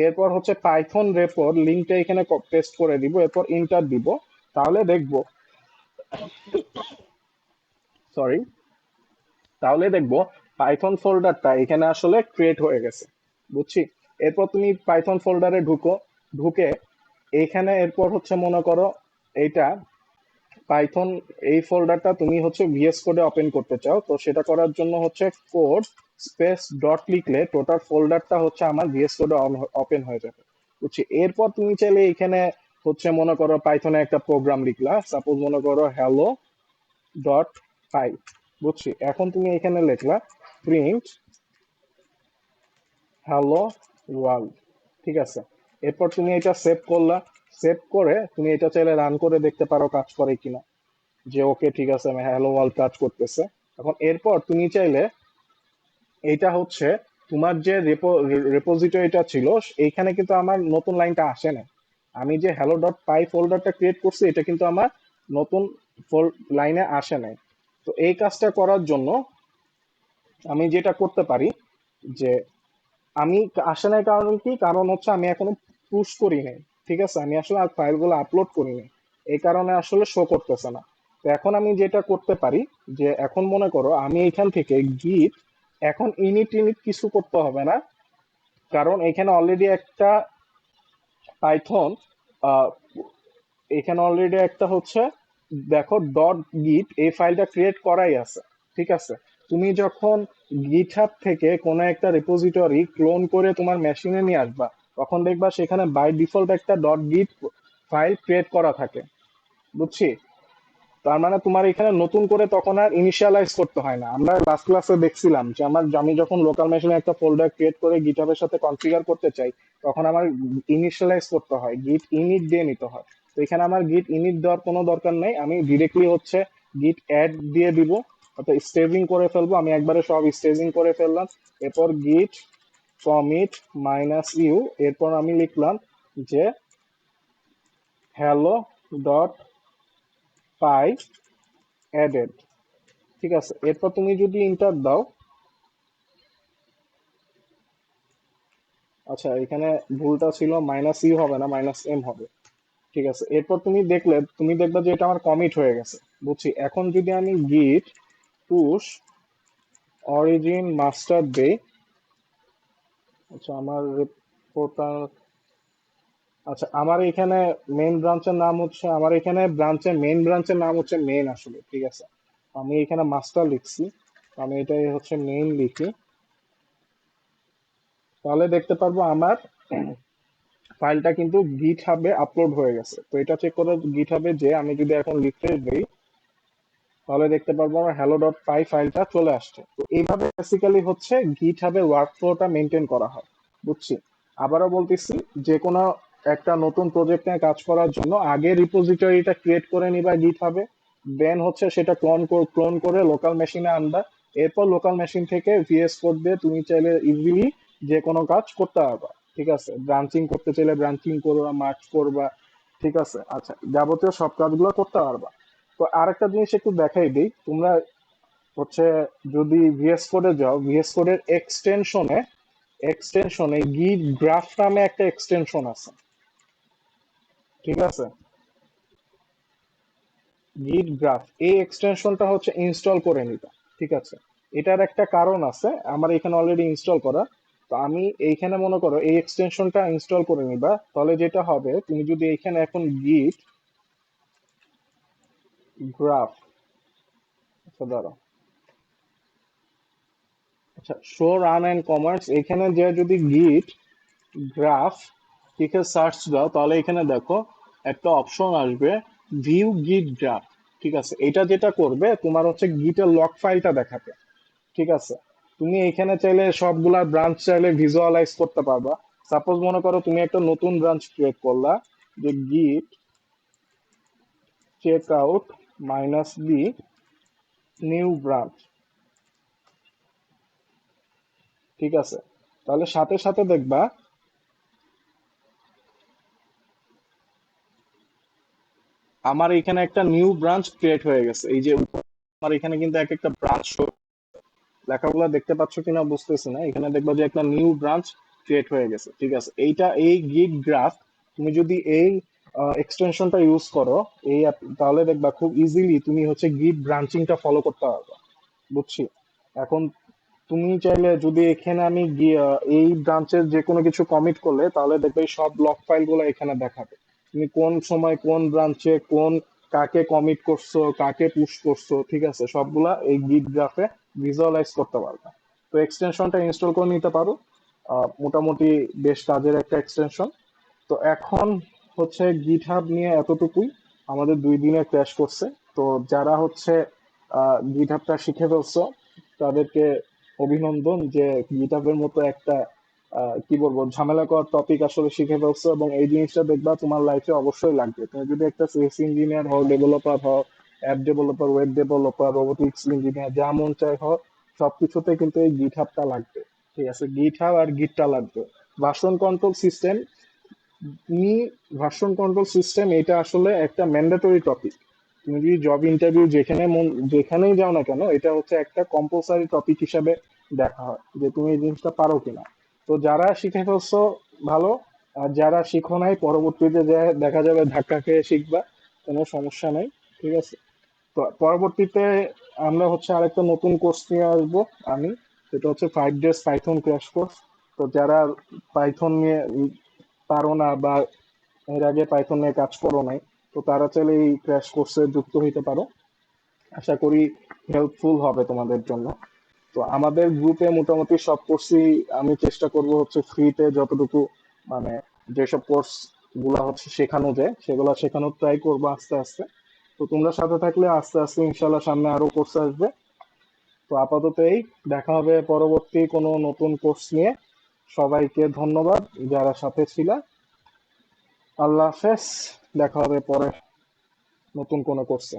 এরপর হচ্ছে পাইথন রেপোর লিঙ্কটা এখানে পেস্ট করে দিব, এরপর ইন্টার দিব। তাহলে দেখবো, সরি, তাহলে দেখবো পাইথন ফোল্ডারটা এখানে আসলে ক্রিয়েট হয়ে গেছে। বুঝছি। এরপর তুমি পাইথন ফোল্ডারে ঢুকে এইখানে এরপর হচ্ছে মনে করো এইটা পাইথন, এই ফোল্ডারটা তুমি হচ্ছে ভিএস কোডে ওপেন করতে চাও। তো সেটা করার জন্য হচ্ছে কোড স্পেস ডট লিখলে টোটাল ফোল্ডারটা হচ্ছে আমার ভিএস কোডে ওপেন হয়ে যাবে। বুঝছি। এরপর তুমি চাইলে এখানে হচ্ছে মনে করো পাইথনে একটা প্রোগ্রাম লিখলা, সাপোজ মনে করো হ্যালো ডট পাই। বুঝছি। এখন তুমি এখানে লিখলা প্রিন্ট হ্যালো ওয়ার্ল্ড, ঠিক আছে। এরপর তুমি এটা সেভ করলা। সেভ করে তুমি এটা চাইলে রান করে দেখতে পারো কাজ করে কিনা, যে ওকে ঠিক আছে আমি হ্যালো ওয়ার্ল্ড কাজ করতেছে। এখন এরপর তুমি চাইলে এইটা হচ্ছে তোমার যে রেপোজিটরিটা ছিল, এইখানে কিন্তু আমার নতুন লাইনটা আসে না। আমি যে হ্যালো ডট পাই ফোল্ডারটা ক্রিয়েট করছি, এটা কিন্তু আমার নতুন লাইনে আসে নাই। তো এই কাজটা করার জন্য আমি যেটা করতে পারি, যে আমি আসে নাই কারণ কি, কারণ হচ্ছে আমি এখনো পুশ করি নাই, ঠিক আছে। আমি আসলে আর ফাইলগুলো আপলোড করি নাই, এই কারণে আসলে শো করতেছে না। তো এখন আমি যেটা করতে পারি, যে এখন মনে করো আমি এখান থেকে গিট, এখন ইনিট টিনিট কিছু করতে হবে না, কারণ এখানে অলরেডি একটা পাইথন, এখানে অলরেডি একটা হচ্ছে দেখো ডট গিট এই ফাইলটা ক্রিয়েট করাই আছে, ঠিক আছে। তুমি যখন গিটহাব থেকে কোনো একটা রিপোজিটরি ক্লোন করে তোমার মেশিনে নিয়ে আসবা, তখন দেখবা সেখানে বাই ডিফল্ট একটা ডট গিট ফাইল ক্রিয়েট করা থাকে। বুঝছি। তার মানে তোমার এখানে নতুন করে তখন আর ইনিশিয়ালাইজ করতে হয় না। আমরা লাস্ট ক্লাসে দেখছিলাম যে আমি যখন লোকাল মেশিনে একটা ফোল্ডার ক্রিয়েট করে গিটহাবের সাথে কনফিগার করতে চাই, তখন আমার ইনিশিয়ালাইজ করতে হয়, গিট ইনিট দিয়ে নিতে হয়। তো এখানে আমার গিট ইনিট দেওয়ার কোনো দরকার নেই, আমি ডিরেক্টলি হচ্ছে গিট অ্যাড দিয়ে দিব, অর্থাৎ স্টেজিং করে ফেলবো। আমি একবারে সব স্টেজিং করে ফেললাম। এরপর গিট কমিট মাইনাস ইউ, এরপর আমি লিখলাম যে হ্যালো ডট পাই অ্যাডেড, ঠিক আছে। এরপর তুমি যদি ইন্টার দাও, আচ্ছা এখানে ভুলটা ছিল, মাইনাস ইউ হবে না, মাইনাস এম হবে, ঠিক আছে। এরপর তুমি দেখবে যে এটা আমার কমিট হয়ে গেছে। বুঝছি। এখন যদি আমি গিট পুশ অরিজিন মাস্টার দেই, আচ্ছা আমার রিপোর্টার, আচ্ছা আমার এখানে মেইন ব্রাঞ্চের নাম হচ্ছে, আমার এখানে মেইন ব্রাঞ্চের নাম হচ্ছে মেইন আসলে, ঠিক আছে। আমি এখানে মাস্টার লিখছি, আমি এটাই হচ্ছে মেইন লিখি, তাহলে দেখতে পারবো আমার ফাইলটা কিন্তু গিট হাবে আপলোড হয়ে গেছে। তো এটা চেক করে গিট হাবে যে আমি যদি এখন লিখতে দিই, তাহলে দেখতে পারবো আমার হ্যালো ডট পাই ফাইলটা চলে আসছে। তো এইভাবে বেসিক্যালি হচ্ছে গিট হাবের ওয়ার্কফ্লোটা মেনটেন করা হয়। বুঝছি। আবারও বলতেছি, যে কোনো একটা নতুন প্রজেক্ট নিয়ে কাজ করার জন্য আগে রিপোজিটরিটা ক্রিয়েট করে নিবা গিট হাবে, দেন হচ্ছে সেটা ক্লোন করে লোকাল মেশিনে আনবা। এরপর লোকাল মেশিন থেকে ভিএস কোড দিয়ে তুমি চাইলে ইজিলি যে কোনো কাজ করতে পারবা, ঠিক আছে। ব্রাঞ্চিং করতে চাইলে ব্রাঞ্চিং করবা, মার্চ করবা, ঠিক আছে। আচ্ছা যাবতীয় সব কাজগুলো করতে পারবা। তো আরেকটা জিনিস একটু দেখাই দিই, তোমরা হচ্ছে যদি ভিএস কোডে যাও, ভিএস কোডের এক্সটেনশনে গিট গ্রাফ নামে একটা এক্সটেনশন আছে, ঠিক আছে? গিট গ্রাফ, এই এক্সটেনশনটা হচ্ছে ইনস্টল করে নিবা, ঠিক আছে? এটার একটা কারণ আছে, আমার এখানে অলরেডি ইনস্টল করা। তো আমি এইখানে মনে করো এই এক্সটেনশনটা ইনস্টল করে নিবা, তাহলে যেটা হবে তুমি যদি এইখানে এখন গিট গ্রাফ, আচ্ছা দাঁড়াও, আচ্ছা শো রান এন্ড কমান্ডস, এখানে যে যদি গিট গ্রাফ লিখে সার্চ দাও, তাহলে এখানে দেখো একটা অপশন আসবে, ভিউ গিট গ্রাফ। ঠিক আছে, এটা যেটা করবে তোমার হচ্ছে গিটের লগ ফাইলটা দেখাবে, ঠিক আছে? তুমি এখানে চাইলে সবগুলা ব্রাঞ্চ চাইলে ভিজুয়ালাইজ করতে পারবা। সাপোজ মনে করো তুমি একটা নতুন ব্রাঞ্চ ক্রিয়েট করলা, যে git check out minus b new branch, ঠিক আছে? তাহলে সাথে সাথে দেখবা আমার এখানে একটা নিউ ব্রাঞ্চ ক্রিয়েট হয়ে গেছে। এই যে আমার এখানে কিন্তু এক একটা ব্রাঞ্চ লেখাগুলো দেখতে পাচ্ছ কিনা বুঝতেছি না, এখানে দেখবা যে একটা নিউ ব্রাঞ্চ ক্রিয়েট হয়ে গেছে, ঠিক আছে? এইটা এই গিট গ্রাফ, তুমি যদি এই এক্সটেনশনটা ইউজ করো এই তাহলে দেখবা খুব ইজিলি তুমি হচ্ছে গিট ব্রাঞ্চিংটা ফলো করতে পারবে, বুঝছি? এখন তুমি চাইলে যদি এখানে আমি এই ব্রাঞ্চের যে কোনো কিছু কমিট করলে, তাহলে দেখবে এই সব লক ফাইল গুলো এখানে দেখাবে। তুমি কোন সময় কোন ব্রাঞ্চে কোন কাকে কমিট করছো, কাকে পুশ করছো, ঠিক আছে? সবগুলা এই গিট গ্রাফে ভিজুয়ালাইজ করতে পারবে। তো এক্সটেনশনটা ইনস্টল করে নিতে পারো, মোটামুটি বেশ কাজের একটা এক্সটেনশন। তো এখন হচ্ছে গিটহাব নিয়ে এতটুকুই, আমাদের 2 দিনে ক্র্যাশ করছে। তো যারা হচ্ছে গিটহাবটা শিখে ফেলছো তাদেরকে অভিনন্দন, যে গিটহাবের মতো একটা কি বলবো ঝামেলাকর টপিক আসলে শিখে ফেলছো, এবং এই জিনিসটা দেখবা তোমার লাইফে অবশ্যই লাগবে। তুমি যদি একটা সিএস ইঞ্জিনিয়ার হও, ডেভেলপার হও, app developer, web developer, robotics engineer, যা মন চাই হও, সবকিছুতে কিন্তু এই গিটহাবটা লাগবে, ঠিক আছে? গিটহাব আর গিটটা লাগবে। ভার্সন কন্ট্রোল সিস্টেম, তুমি ভার্সন কন্ট্রোল সিস্টেম এটা আসলে একটা ম্যান্ডেটরি টপিক। তুমি যদি জব ইন্টারভিউ যেখানেই যাও না কেন, এটা হচ্ছে একটা কম্পালসারি টপিক হিসাবে দেখা হয়, যে তুমি এই জিনিসটা পারো কিনা। তো যারা শিখে ফেলছো ভালো, আর যারা শিখো নাই পরবর্তীতে যে দেখা যাবে ধাক্কা খেয়ে শিখবা, কোনো সমস্যা নাই, ঠিক আছে? তো পরবর্তীতে আমরা হচ্ছে আরেকটা নতুন কোর্স নিয়ে আসবো আমি, সেটা হচ্ছে 5 ডেজ পাইথন ক্র্যাশ কোর্স। তো যারা পাইথন নিয়ে পারো না, বা এর আগে পাইথন নিয়ে কাজ করো নাই, তো তারা চাইলে এই ক্র্যাশ কোর্সে যুক্ত হইতে পারো। আশা করি হেল্পফুল হবে তোমাদের জন্য। তো আমাদের গ্রুপে মোটামুটি সব কোর্সই আমি চেষ্টা করব হচ্ছে ফ্রিতে যতটুকু, মানে যেসব কোর্স গুলা হচ্ছে শেখানো যায় সেগুলো শেখানোর ট্রাই করবো আস্তে আস্তে। তো তোমরা সাথে থাকলে আস্তে আস্তে ইনশাল্লাহ সামনে আরো কোর্স আসবে। তো আপাতত এই, দেখা হবে পরবর্তী কোনো নতুন কোর্স নিয়ে। সবাইকে ধন্যবাদ যারা সাথে ছিল। আল্লাহ হাফেজ, দেখা হবে পরে নতুন কোনো কোর্সে।